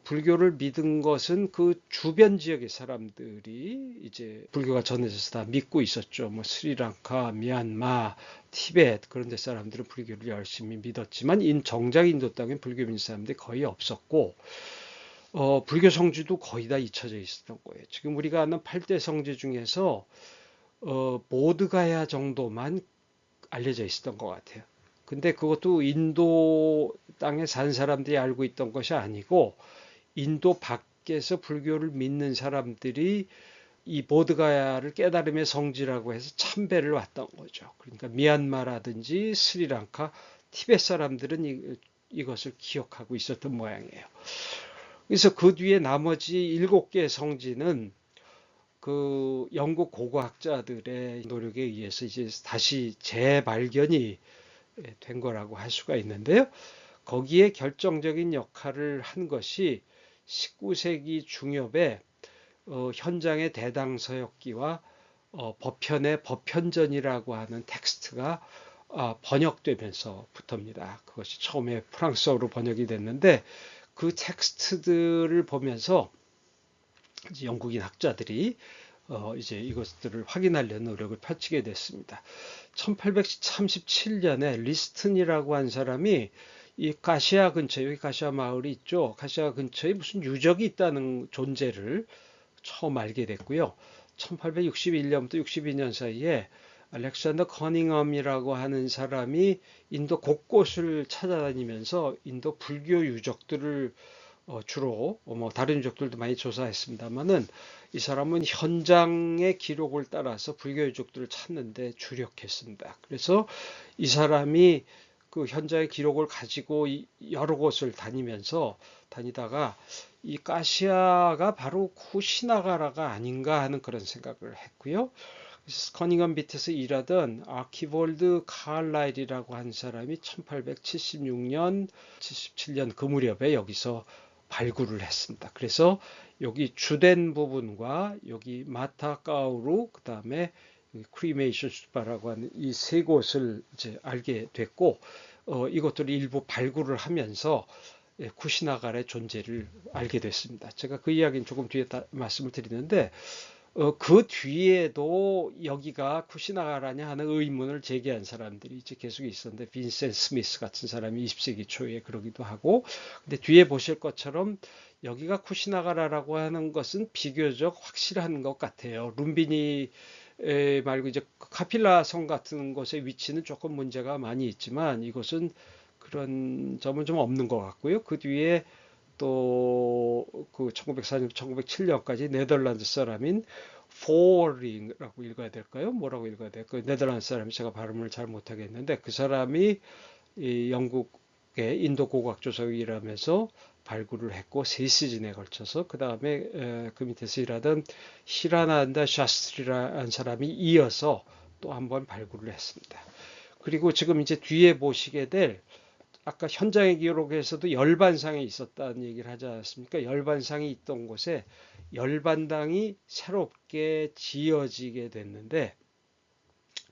불교를 믿은 것은 그 주변 지역의 사람들이 이제 불교가 전해져서 다 믿고 있었죠. 뭐 스리랑카, 미얀마, 티베트 그런 데 사람들은 불교를 열심히 믿었지만, 정작 인도 땅엔 불교 믿는 사람들이 거의 없었고, 불교 성지도 거의 다 잊혀져 있었던 거예요. 지금 우리가 아는 8대 성지 중에서 보드가야 정도만 알려져 있었던 것 같아요. 근데 그것도 인도 땅에 산 사람들이 알고 있던 것이 아니고, 인도 밖에서 불교를 믿는 사람들이 이 보드가야를 깨달음의 성지라고 해서 참배를 왔던 거죠. 그러니까 미얀마라든지 스리랑카, 티베트 사람들은 이것을 기억하고 있었던 모양이에요. 그래서 그 뒤에 나머지 7개 성지는 그 영국 고고학자들의 노력에 의해서 이제 다시 재발견이 된 거라고 할 수가 있는데요. 거기에 결정적인 역할을 한 것이 19세기 중엽에 현장의 대당서역기와 법현의 법현전이라고 하는 텍스트가 번역되면서부터입니다. 그것이 처음에 프랑스어로 번역이 됐는데, 그 텍스트들을 보면서 이제 영국인 학자들이 이제 이것들을 확인하려는 노력을 펼치게 됐습니다. 1837년에 리스튼이라고 한 사람이 이 가시아 근처에, 여기 가시아 마을이 있죠. 가시아 근처에 무슨 유적이 있다는 존재를 처음 알게 됐고요. 1861년부터 62년 사이에 알렉산더 커닝엄이라고 하는 사람이 인도 곳곳을 찾아다니면서 인도 불교 유적들을 주로 뭐 다른 유적들도 많이 조사했습니다만은, 이 사람은 현장의 기록을 따라서 불교 유적들을 찾는데 주력했습니다. 그래서 이 사람이 그 현장의 기록을 가지고 여러 곳을 다니다가 이 가시아가 바로 쿠시나가라가 아닌가 하는 그런 생각을 했고요. 커닝엄 밑에서 일하던 아키볼드 칼라일이라고 한 사람이 1876년, 77년 그 무렵에 여기서 발굴을 했습니다. 그래서 여기 주된 부분과 여기 마타까우루, 그 다음에 크리메이션 슈바라고 하는 이 세 곳을 이제 알게 됐고, 이것들을 일부 발굴을 하면서 쿠시나갈의 존재를 알게 됐습니다. 제가 그 이야기는 조금 뒤에 말씀을 드리는데 그 뒤에도 여기가 쿠시나가라냐 하는 의문을 제기한 사람들이 이제 계속 있었는데 빈센 스미스 같은 사람이 20세기 초에 그러기도 하고 근데 뒤에 보실 것처럼 여기가 쿠시나가라라고 하는 것은 비교적 확실한 것 같아요. 룸비니 말고 이제 카필라 성 같은 곳의 위치는 조금 문제가 많이 있지만 이것은 그런 점은 좀 없는 것 같고요. 그 뒤에 또 그 1904년, 1907년까지 네덜란드 사람인 포링이라고 읽어야 될까요? 뭐라고 읽어야 될까요? 네덜란드 사람이 제가 발음을 잘 못하겠는데 그 사람이 이 영국의 인도 고고학 조사를 일하면서 발굴을 했고 세 시즌에 걸쳐서 그 다음에 그 밑에서 일하던 히라난다 샤스트리라는 사람이 이어서 또 한 번 발굴을 했습니다. 그리고 지금 이제 뒤에 보시게 될 아까 현장의 기록에서도 열반상이 있었다는 얘기를 하지 않았습니까? 열반상이 있던 곳에 열반당이 새롭게 지어지게 됐는데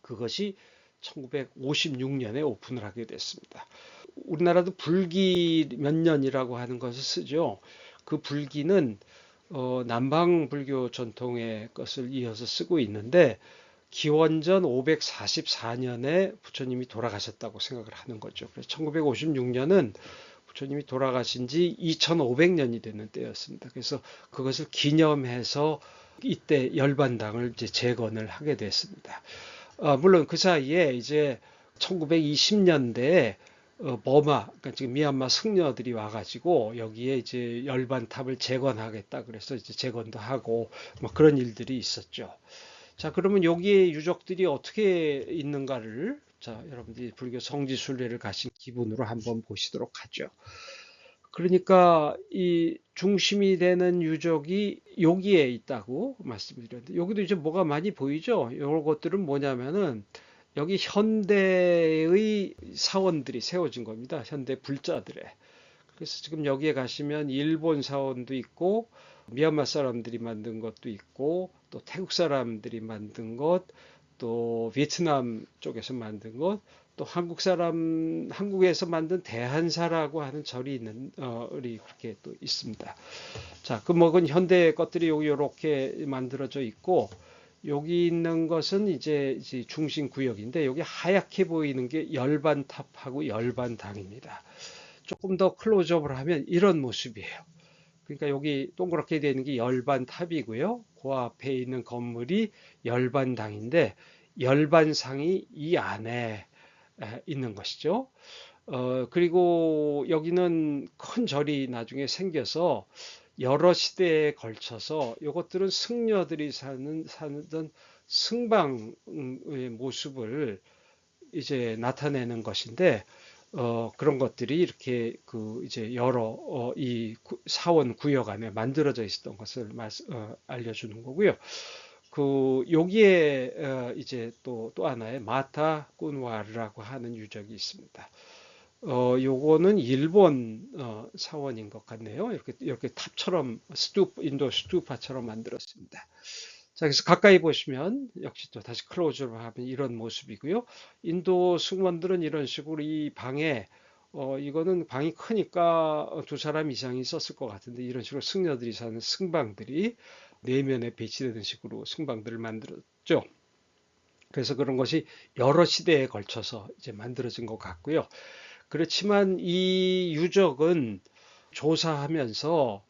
그것이 1956년에 오픈을 하게 됐습니다. 우리나라도 불기 몇 년이라고 하는 것을 쓰죠. 그 불기는 남방 불교 전통의 것을 이어서 쓰고 있는데 기원전 544년에 부처님이 돌아가셨다고 생각을 하는 거죠. 그래서 1956년은 부처님이 돌아가신 지 2500년이 되는 때였습니다. 그래서 그것을 기념해서 이때 열반당을 이제 재건을 하게 됐습니다. 물론 그 사이에 이제 1920년대에 버마, 그러니까 지금 미얀마 승려들이 와가지고 여기에 이제 열반탑을 재건하겠다 그래서 이제 재건도 하고 뭐 그런 일들이 있었죠. 자, 그러면 여기에 유적들이 어떻게 있는가를 자, 여러분들이 불교 성지순례를 가신 기분으로 한번 보시도록 하죠. 그러니까 이 중심이 되는 유적이 여기에 있다고 말씀드렸는데 여기도 이제 뭐가 많이 보이죠? 이런 것들은 뭐냐면은 여기 현대의 사원들이 세워진 겁니다. 현대 불자들의. 그래서 지금 여기에 가시면 일본 사원도 있고 미얀마 사람들이 만든 것도 있고 또 태국 사람들이 만든 것, 또 베트남 쪽에서 만든 것, 또 한국에서 만든 대한사라고 하는 절이 있는 이 그렇게 또 있습니다. 자, 그 먹은 현대 것들이 여기 이렇게 만들어져 있고 여기 있는 것은 이제 중심 구역인데 여기 하얗게 보이는 게 열반탑하고 열반당입니다. 조금 더 클로즈업을 하면 이런 모습이에요. 그러니까 여기 동그랗게 되어 있는 게 열반탑이고요. 그 앞에 있는 건물이 열반당인데 열반상이 이 안에 있는 것이죠. 그리고 여기는 큰 절이 나중에 생겨서 여러 시대에 걸쳐서 이것들은 승려들이 사는 승방의 모습을 이제 나타내는 것인데 그런 것들이 이렇게 그 이제 여러 이 사원 구역 안에 만들어져 있었던 것을 알려주는 거고요. 그 여기에 이제 또 하나의 마타 꾸누아르라고 하는 유적이 있습니다. 요거는 일본 사원인 것 같네요. 이렇게 탑처럼 인도 스투파처럼 만들었습니다. 자, 그래서 가까이 보시면 역시 또 다시 클로즈로 하면 이런 모습이고요. 인도 승무원들은 이런 식으로 이 방에 이거는 방이 크니까 두 사람 이상이 썼을 것 같은데 이런 식으로 승려들이 사는 승방들이 내면에 배치되는 식으로 승방들을 만들었죠. 그래서 그런 것이 여러 시대에 걸쳐서 이제 만들어진 것 같고요. 그렇지만 이 유적은 조사하면서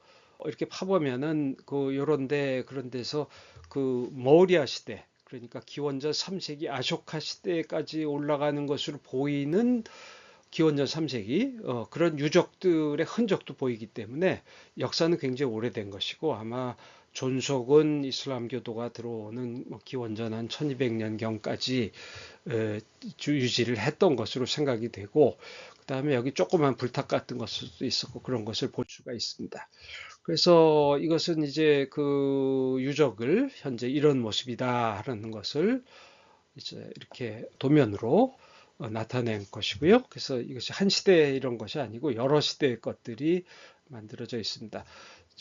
이렇게 파보면은 그 요런데 그런 데서 그 머ౌ리아 시대 그러니까 기원전 3세기 아쇼카 시대까지 올라가는 것으로 보이는 기원전 3세기 그런 유적들의 흔적도 보이기 때문에 역사는 굉장히 오래된 것이고 아마 존속은 이슬람교도가 들어오는 기원전 한 1200년경까지 유지를 했던 것으로 생각이 되고 그다음에 여기 조그만 불탑 같은 것도 있었고 그런 것을 볼 수가 있습니다. 그래서 이것은 이제 그 유적을 현재 이런 모습이다 하는 것을 이제 이렇게 도면으로 나타낸 것이고요. 그래서 이것이 한 시대 이런 것이 아니고 여러 시대의 것들이 만들어져 있습니다.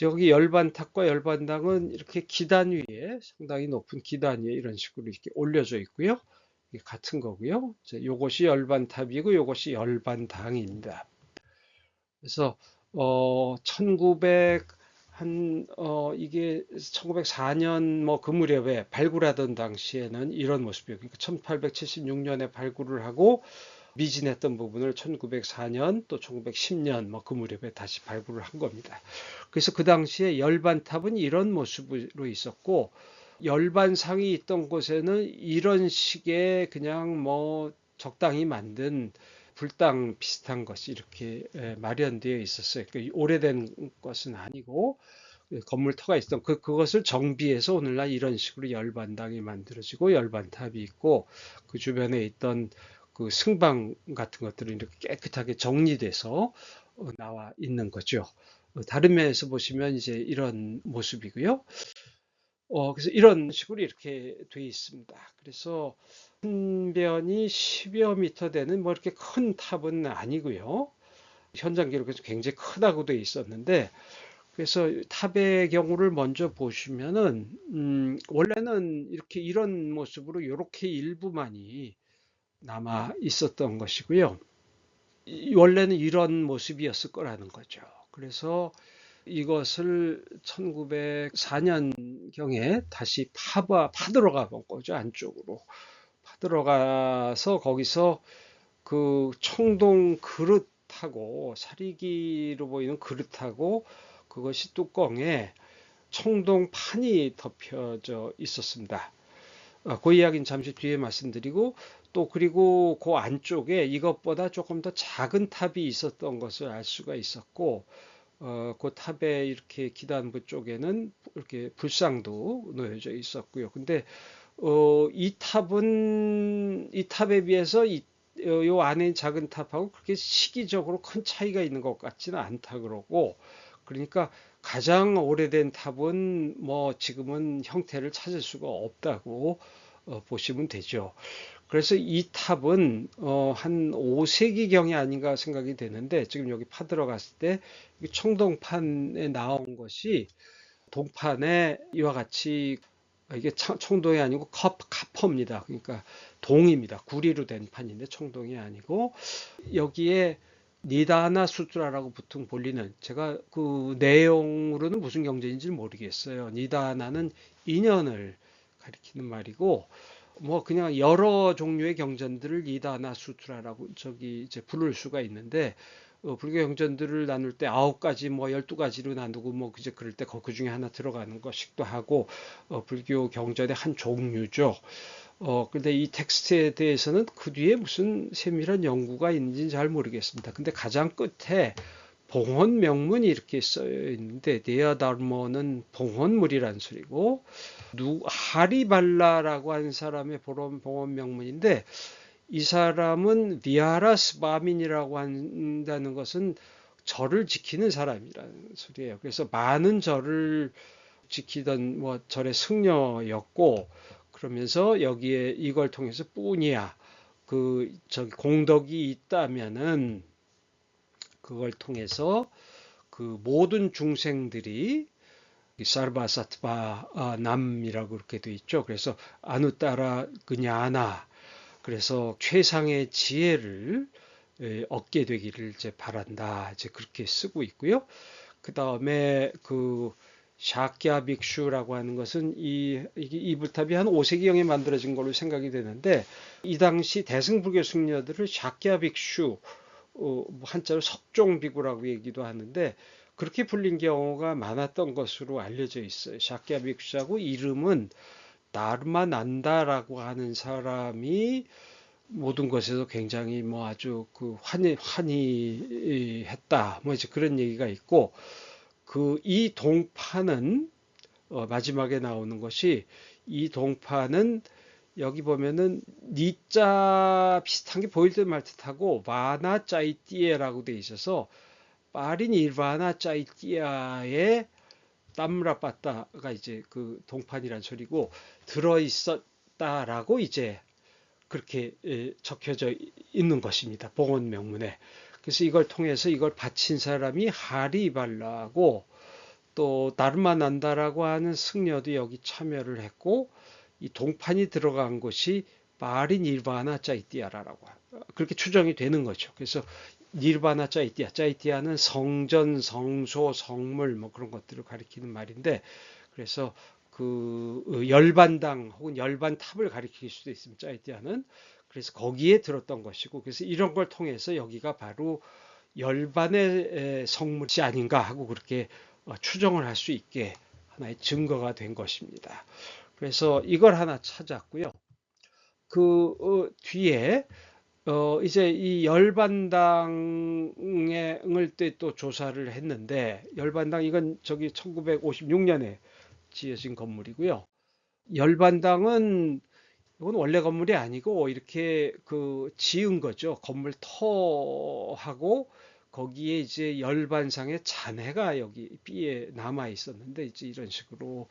여기 열반탑과 열반당은 이렇게 기단 위에 상당히 높은 기단 위에 이런 식으로 이렇게 올려져 있고요. 이게 같은 거고요. 이것이 열반탑이고 이것이 열반당입니다. 그래서 1900 이게 1904년 뭐 그 무렵에 발굴하던 당시에는 이런 모습이에요. 그러니까 1876년에 발굴을 하고 미진했던 부분을 1904년 또 1910년 뭐 그 무렵에 다시 발굴을 한 겁니다. 그래서 그 당시에 열반탑은 이런 모습으로 있었고 열반상이 있던 곳에는 이런 식의 그냥 뭐 적당히 만든 불당 비슷한 것이 이렇게 마련되어 있었어요. 그러니까 오래된 것은 아니고 건물터가 있었던 그것을 정비해서 오늘날 이런 식으로 열반당이 만들어지고 열반탑이 있고 그 주변에 있던 그 승방 같은 것들은 이렇게 깨끗하게 정리돼서 나와 있는 거죠. 다른 면에서 보시면 이제 이런 모습이고요. 그래서 이런 식으로 이렇게 돼 있습니다. 그래서 한 변이 10여 미터 되는 뭐 이렇게 큰 탑은 아니고요. 현장 기록에서 굉장히 크다고 돼 있었는데, 그래서 탑의 경우를 먼저 보시면은, 원래는 이렇게 이런 모습으로 이렇게 일부만이 남아 있었던 것이고요. 원래는 이런 모습이었을 거라는 거죠. 그래서 이것을 1904년경에 다시 파들어가 본 거죠, 안쪽으로. 파들어가서 거기서 그 청동 그릇하고 사리기로 보이는 그릇하고 그것이 뚜껑에 청동판이 덮여져 있었습니다. 그 이야기는 잠시 뒤에 말씀드리고 또 그리고 그 안쪽에 이것보다 조금 더 작은 탑이 있었던 것을 알 수가 있었고 그 탑의 이렇게 기단부 쪽에는 이렇게 불상도 놓여져 있었고요. 근데 이 탑에 비해서 요 안에 작은 탑하고 그렇게 시기적으로 큰 차이가 있는 것 같지는 않다 그러고 그러니까 가장 오래된 탑은 뭐 지금은 형태를 찾을 수가 없다고 보시면 되죠. 그래서 이 탑은 한 5세기경이 아닌가 생각이 되는데 지금 여기 파 들어갔을 때 청동판에 나온 것이 동판에 이와 같이 이게 청동이 아니고 카퍼입니다. 그러니까 동입니다. 구리로 된 판인데 청동이 아니고 여기에 니다나 수트라라고 보통 불리는 제가 그 내용으로는 무슨 경전인지 모르겠어요. 니다나는 인연을 가리키는 말이고 뭐 그냥 여러 종류의 경전들을 니다나 수트라라고 저기 이제 부를 수가 있는데 불교 경전들을 나눌 때 9가지 뭐 12가지로 나누고 뭐 이제 그럴 때 그 중에 하나 들어가는 것이기도 하고 불교 경전의 한 종류죠. 근데 이 텍스트에 대해서는 그 뒤에 무슨 세밀한 연구가 있는지는 잘 모르겠습니다. 근데 가장 끝에 봉헌 명문이 이렇게 써여 있는데 데아다르모는 봉헌물이란 소리고 하리발라라고 하는 사람의 봉헌 명문인데 이 사람은 비아라스 바민이라고 한다는 것은 절을 지키는 사람이라는 소리예요. 그래서 많은 절을 지키던 뭐 절의 승려였고 그러면서 여기에 이걸 통해서 뿐이야 그 저기 공덕이 있다면은 그걸 통해서 그 모든 중생들이 사르바사트바 남이라고 그렇게 돼 있죠. 그래서 아누따라 그냐나 그래서 최상의 지혜를 얻게 되기를 이제 바란다. 이제 그렇게 쓰고 있고요. 그 다음에 그 샤크야 빅슈라고 하는 것은 이 불탑이 한 5세기경에 만들어진 걸로 생각이 되는데 이 당시 대승불교 승려들을 샤크야 빅슈 한자로 석종비구라고 얘기도 하는데 그렇게 불린 경우가 많았던 것으로 알려져 있어요. 샤크야 빅슈하고 이름은 나르마 난다라고 하는 사람이 모든 것에서 굉장히 뭐 아주 그 환희했다. 뭐 이제 그런 얘기가 있고 그 이 동파는 마지막에 나오는 것이 이 동파는 여기 보면은 니자 비슷한 게 보일 듯 말 듯하고 바나 짜이띠에라고 돼 있어서 파린 일바나 짜이띠아의 땀라빠따가 이제 그 동판이란 소리고 들어 있었다라고 이제 그렇게 적혀져 있는 것입니다. 봉헌 명문에. 그래서 이걸 통해서 이걸 바친 사람이 하리발라고 또 다르마난다라고 하는 승려도 여기 참여를 했고 이 동판이 들어간 곳이 파리 니르바나 짜이띠아라라고 그렇게 추정이 되는 거죠. 그래서 니르바나 짜이띠아, 짜이띠아는 성전, 성소, 성물 뭐 그런 것들을 가리키는 말인데, 그래서 그 열반당 혹은 열반탑을 가리킬 수도 있습니다. 짜이띠아는. 그래서 거기에 들었던 것이고, 그래서 이런 걸 통해서 여기가 바로 열반의 성물이 아닌가 하고 그렇게 추정을 할 수 있게 하나의 증거가 된 것입니다. 그래서 이걸 하나 찾았고요. 그 뒤에 이제 이 열반당을 또 조사를 했는데, 열반당 이건 저기 1956년에 지어진 건물이고요. 열반당은 이건 원래 건물이 아니고 이렇게 그 지은 거죠. 건물 터하고 거기에 이제 열반상의 잔해가 여기 B에 남아 있었는데, 이제 이런 식으로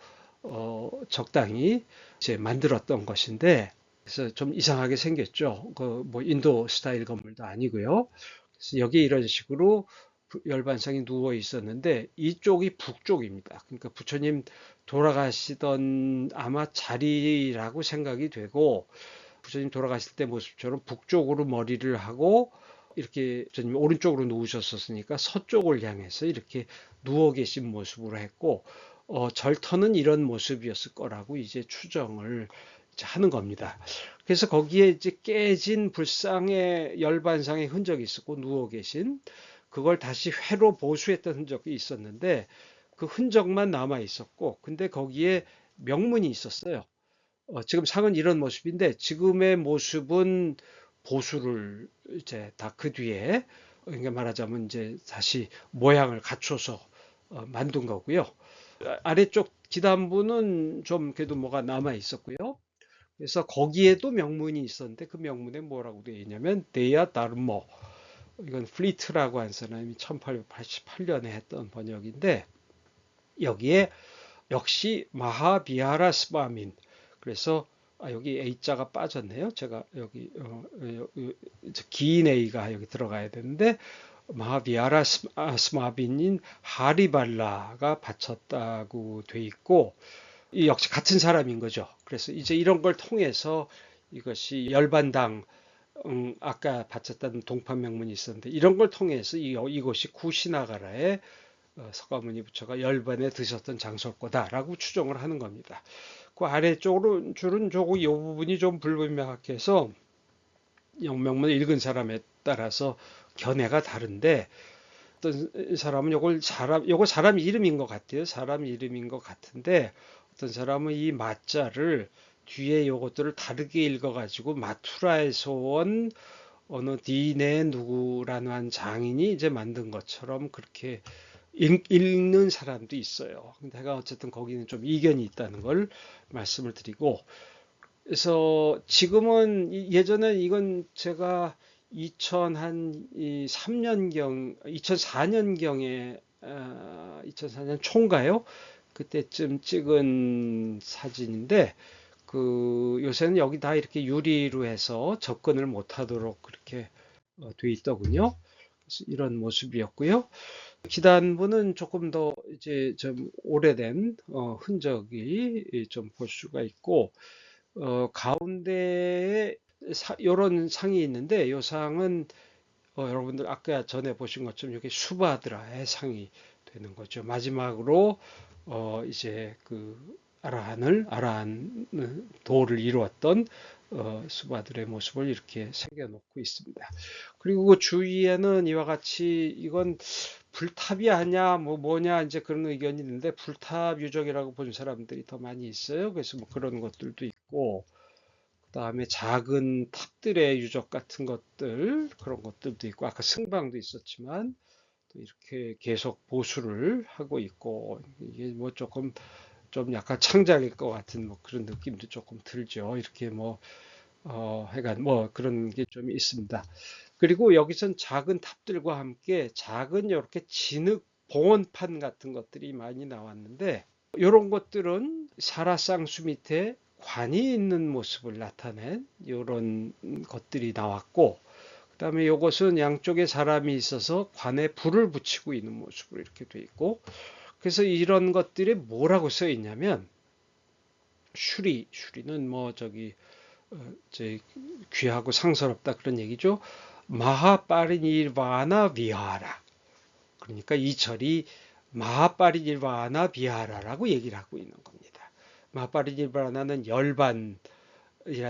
적당히 이제 만들었던 것인데, 그래서 좀 이상하게 생겼죠. 그 뭐 인도 스타일 건물도 아니고요. 그래서 여기 이런 식으로 열반상이 누워 있었는데, 이쪽이 북쪽입니다. 그러니까 부처님 돌아가시던 아마 자리라고 생각이 되고, 부처님 돌아가실 때 모습처럼 북쪽으로 머리를 하고 이렇게 부처님 오른쪽으로 누우셨었으니까 서쪽을 향해서 이렇게 누워 계신 모습으로 했고, 절터는 이런 모습이었을 거라고 이제 추정을 이제 하는 겁니다. 그래서 거기에 이제 깨진 불상의 열반상의 흔적이 있었고, 누워 계신 그걸 다시 회로 보수했던 흔적이 있었는데, 그 흔적만 남아 있었고, 근데 거기에 명문이 있었어요. 지금 상은 이런 모습인데, 지금의 모습은 보수를 이제 다 그 뒤에, 그러니까 말하자면 이제 다시 모양을 갖춰서 만든 거고요. 아래쪽 기단부는 좀 그래도 뭐가 남아 있었고요. 그래서 거기에도 명문이 있었는데, 그 명문에 뭐라고 되어 있냐면 데야 다르모, 이건 플리트라고 한 사람이 1888년에 했던 번역인데, 여기에 역시 마하비하라 스바민, 그래서 여기 A자가 빠졌네요. 제가 여기 긴 A가 여기 들어가야 되는데, 마하비하라 스마빈인 하리발라가 바쳤다고 돼 있고, 이 역시 같은 사람인 거죠. 그래서 이제 이런 걸 통해서 이것이 열반당, 아까 바쳤다는 동판 명문이 있었는데, 이런 걸 통해서 이곳이 쿠시나가라의 석가모니 부처가 열반에 드셨던 장소일 거다라고 추정을 하는 겁니다. 그 아래쪽으로 줄은 조금 이 부분이 좀 불분명해서 영명문을 읽은 사람에 따라서 견해가 다른데, 어떤 사람은 요거 사람 이름인 것 같아요. 사람 이름인 것 같은데, 어떤 사람은 이 마자를 뒤에 요것들을 다르게 읽어가지고 마투라에서 온 어느 디네 누구라는 한 장인이 이제 만든 것처럼 그렇게 읽는 사람도 있어요. 근데 제가 어쨌든 거기는 좀 이견이 있다는 걸 말씀을 드리고, 그래서 지금은 예전에 이건 제가 2003년경, 2004년경에 2004년 초인가요? 그때쯤 찍은 사진인데, 그 요새는 여기 다 이렇게 유리로 해서 접근을 못하도록 그렇게 돼 있더군요. 그래서 이런 모습이었고요. 기단부는 조금 더 이제 좀 오래된 흔적이 좀 볼 수가 있고, 가운데에 이런 상이 있는데, 이 상은 여러분들 아까 전에 보신 것처럼 이게 수바드라의 상이 되는 거죠. 마지막으로 이제 그 아라한 도를 이루었던 수바들의 모습을 이렇게 새겨놓고 있습니다. 그리고 그 주위에는 이와 같이 이건 불탑이 아니야, 뭐 뭐냐 이제 그런 의견이 있는데, 불탑 유적이라고 본 사람들이 더 많이 있어요. 그래서 뭐 그런 것들도 있고, 그다음에 작은 탑들의 유적 같은 것들, 그런 것들도 있고, 아까 승방도 있었지만 또 이렇게 계속 보수를 하고 있고, 이게 뭐 조금 좀 약간 창작일 것 같은 뭐 그런 느낌도 조금 들죠. 이렇게 뭐 하여간 뭐 그런 게 좀 있습니다. 그리고 여기선 작은 탑들과 함께 작은 이렇게 진흙 봉헌판 같은 것들이 많이 나왔는데, 이런 것들은 사라쌍수 밑에 관이 있는 모습을 나타낸 이런 것들이 나왔고, 그다음에 이것은 양쪽에 사람이 있어서 관에 불을 붙이고 있는 모습으로 이렇게 돼 있고, 그래서 이런 것들이 뭐라고 써 있냐면, 슈리는 뭐 저기 이제 귀하고 상스럽다 그런 얘기죠. 마하파리니르바나 비하라. 그러니까 이 절이 마하파리니르바나 비하라라고 얘기를 하고 있는 겁니다. 마하파리니르바나는 열반이란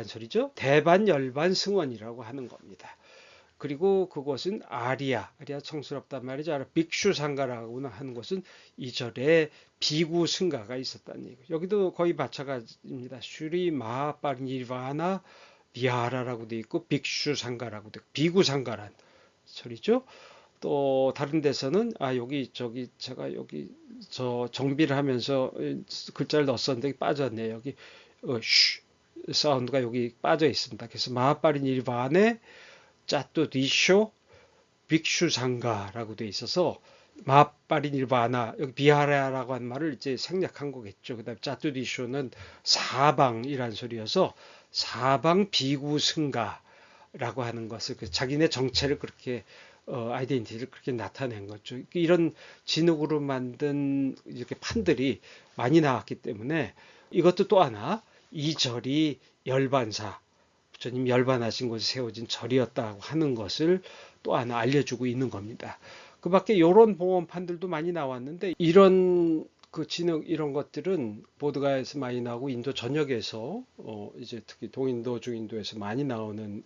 소리죠. 대반 열반 승원이라고 하는 겁니다. 그리고 그곳은 아리아 청스럽단 말이죠. 빅슈 상가라고 하는 곳은 이 절에 비구 승가가 있었다는 얘기죠. 여기도 거의 마찬가지입니다. 슈리 마하파리니르바나 비하라라고 돼 있고 빅슈 상가라고 돼 있고 비구 상가란 절이죠. 또 다른 데서는 여기 저기 제가 여기 저 정비를 하면서 글자를 넣었었는데 빠졌네. 여기 슈 사운드가 여기 빠져 있습니다. 그래서 마하파리니르바네 짜뚜 디쇼 빅슈 상가라고 돼 있어서 마하파리니르바나 여기 비하라라고 한 말을 이제 생략한 거겠죠. 그다음 짜뚜 디쇼는 사방이란 소리여서 사방 비구 승가라고 하는 것을 자기네 정체를 그렇게 아이덴티티를 그렇게 나타낸 거죠. 이런 진흙으로 만든 이렇게 판들이 많이 나왔기 때문에 이것도 또 하나 이 절이 열반사 부처님 열반하신 곳에 세워진 절이었다고 하는 것을 또 하나 알려주고 있는 겁니다. 그 밖에 이런 봉헌판들도 많이 나왔는데 이런 그 진흙 이런 것들은 보드가에서 많이 나오고 인도 전역에서 이제 특히 동인도 중인도에서 많이 나오는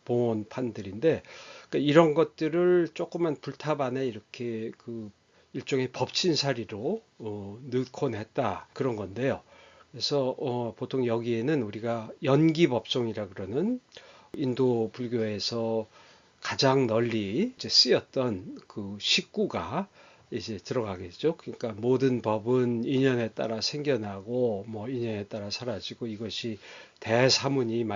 봉헌판들인데 그러니까 이런 것들을 조그만 불탑 안에 이렇게 그 일종의 법친사리로 넣고 냈다 그런 건데요. 그래서 보통 여기에는 우리가 연기법송이라 그러는 인도 불교에서 가장 널리 이제 쓰였던 그 식구가 이제 들어가겠죠. 그러니까 모든 법은 인연에 따라 생겨나고 뭐 인연에 따라 사라지고 이것이 대사문이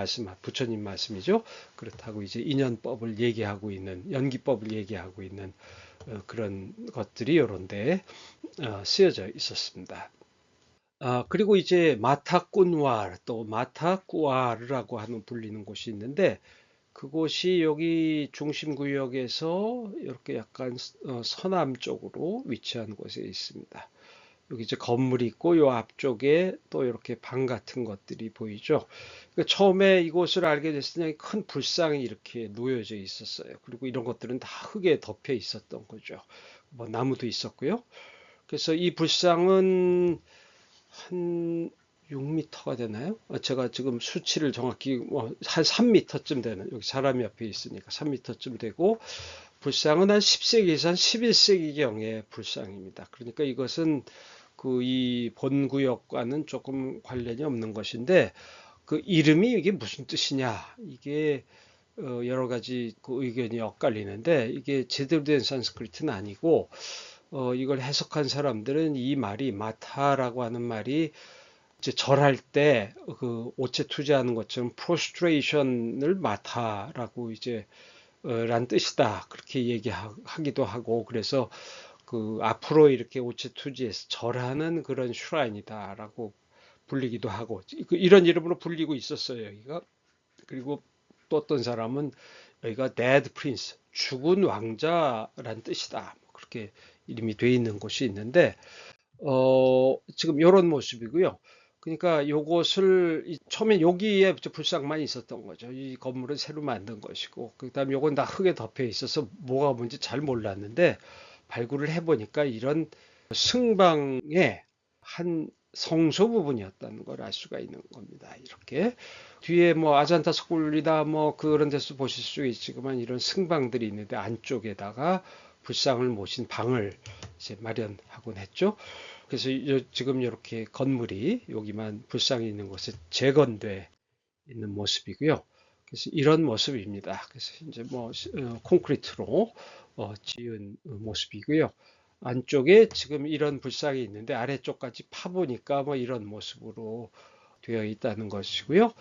부처님 말씀이죠. 그렇다고 이제 인연법을 얘기하고 있는 연기법을 얘기하고 있는 그런 것들이 요런데 쓰여져 있었습니다. 그리고 이제 마타꾼왈 또 마타꾸알이라고 하는 불리는 곳이 있는데 그곳이 여기 중심구역에서 이렇게 약간 서남 쪽으로 위치한 곳에 있습니다. 여기 이제 건물이 있고 요 앞쪽에 또 이렇게 방 같은 것들이 보이죠. 그러니까 처음에 이곳을 알게 됐을 때 큰 불상이 이렇게 놓여져 있었어요. 그리고 이런 것들은 다 흙에 덮여 있었던 거죠. 뭐 나무도 있었고요. 그래서 이 불상은 한 6m가 되나요? 제가 지금 수치를 정확히 한 3m쯤 되는 여기 사람이 옆에 있으니까 3m쯤 되고 불상은 한 10세기에서 한 11세기경의 불상입니다. 그러니까 이것은 그 이 본구역과는 조금 관련이 없는 것인데 그 이름이 이게 무슨 뜻이냐 이게 여러 가지 그 의견이 엇갈리는데 이게 제대로 된 산스크리트는 아니고 이걸 해석한 사람들은 이 말이 마타라고 하는 말이 이제 절할 때 그 오체 투자하는 것처럼 프로스트레이션을 마타라고 이제 란 뜻이다 그렇게 얘기하기도 하고 그래서 그 앞으로 이렇게 오체 투지에서 절하는 그런 슈라인이다라고 불리기도 하고 이런 이름으로 불리고 있었어요 여기가. 그리고 또 어떤 사람은 여기가 dead prince 죽은 왕자란 뜻이다 그렇게 이름이 돼 있는 곳이 있는데 지금 이런 모습이고요. 그러니까 요것을 처음에 여기에 불상만 있었던 거죠. 이 건물은 새로 만든 것이고 그다음에 요건 다 흙에 덮여 있어서 뭐가 뭔지 잘 몰랐는데 발굴을 해보니까 이런 승방의 한 성소 부분이었다는 걸 알 수가 있는 겁니다. 이렇게 뒤에 뭐 아잔타 스쿨이다 뭐 그런 데서 보실 수 있지만 이런 승방들이 있는데 안쪽에다가 불상을 모신 방을 이제 마련하곤 했죠. 그래서 지금 이렇게 건물이 여기만 불상이 있는 곳에 재건돼 있는 모습이고요. 그래서 이런 모습입니다. 그래서 이제 뭐 콘크리트로 지은 모습이고요. 안쪽에 지금 이런 불상이 있는데 아래쪽까지 파보니까 뭐 이런 모습으로 되어 있다는 것이고요.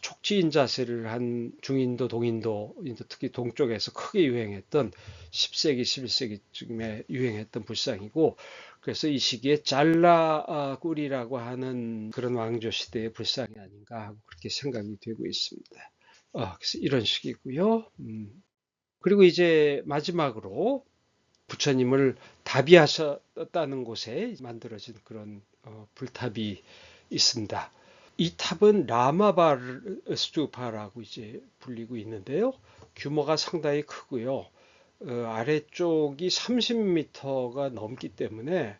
촉지인 자세를 한 중인도, 동인도, 인도 특히 동쪽에서 크게 유행했던 10세기, 11세기쯤에 유행했던 불상이고 그래서 이 시기에 잘라꿀이라고 하는 그런 왕조 시대의 불상이 아닌가 하고 그렇게 생각이 되고 있습니다. 그래서 이런 식이고요. 그리고 이제 마지막으로 부처님을 답이하셨다는 곳에 만들어진 그런 불탑이 있습니다. 이 탑은 라마발 스투파라고 이제 불리고 있는데요. 규모가 상당히 크고요. 아래쪽이 30m가 넘기 때문에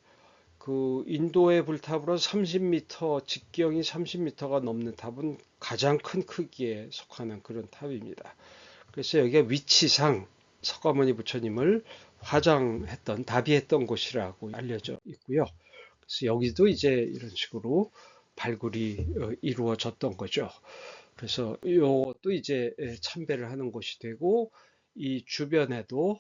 그 인도의 불탑으로 30m, 직경이 30m가 넘는 탑은 가장 큰 크기에 속하는 그런 탑입니다. 그래서 여기가 위치상 석가모니 부처님을 화장했던, 답이했던 곳이라고 알려져 있고요. 그래서 여기도 이제 이런 식으로 발굴이 이루어졌던 거죠. 그래서 이것도 이제 참배를 하는 곳이 되고, 이 주변에도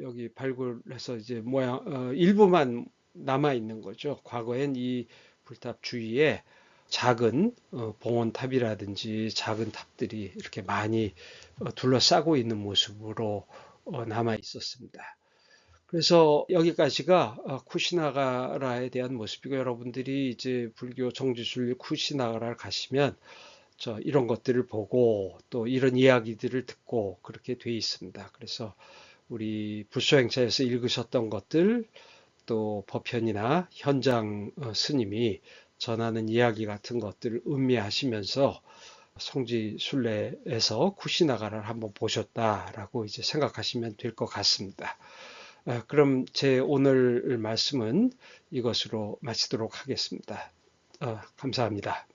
여기 발굴해서 이제 모양 일부만 남아 있는 거죠. 과거엔 이 불탑 주위에 작은 봉원탑이라든지 작은 탑들이 이렇게 많이 둘러싸고 있는 모습으로 남아 있었습니다. 그래서 여기까지가 쿠시나가라에 대한 모습이고, 여러분들이 이제 불교 정지순례 쿠시나가라를 가시면 이런 것들을 보고 또 이런 이야기들을 듣고 그렇게 돼 있습니다. 그래서 우리 불소행차에서 읽으셨던 것들, 또 법현이나 현장 스님이 전하는 이야기 같은 것들을 음미하시면서 성지순례에서 쿠시나가라를 한번 보셨다라고 이제 생각하시면 될 것 같습니다. 그럼 제 오늘 말씀은 이것으로 마치도록 하겠습니다. 감사합니다.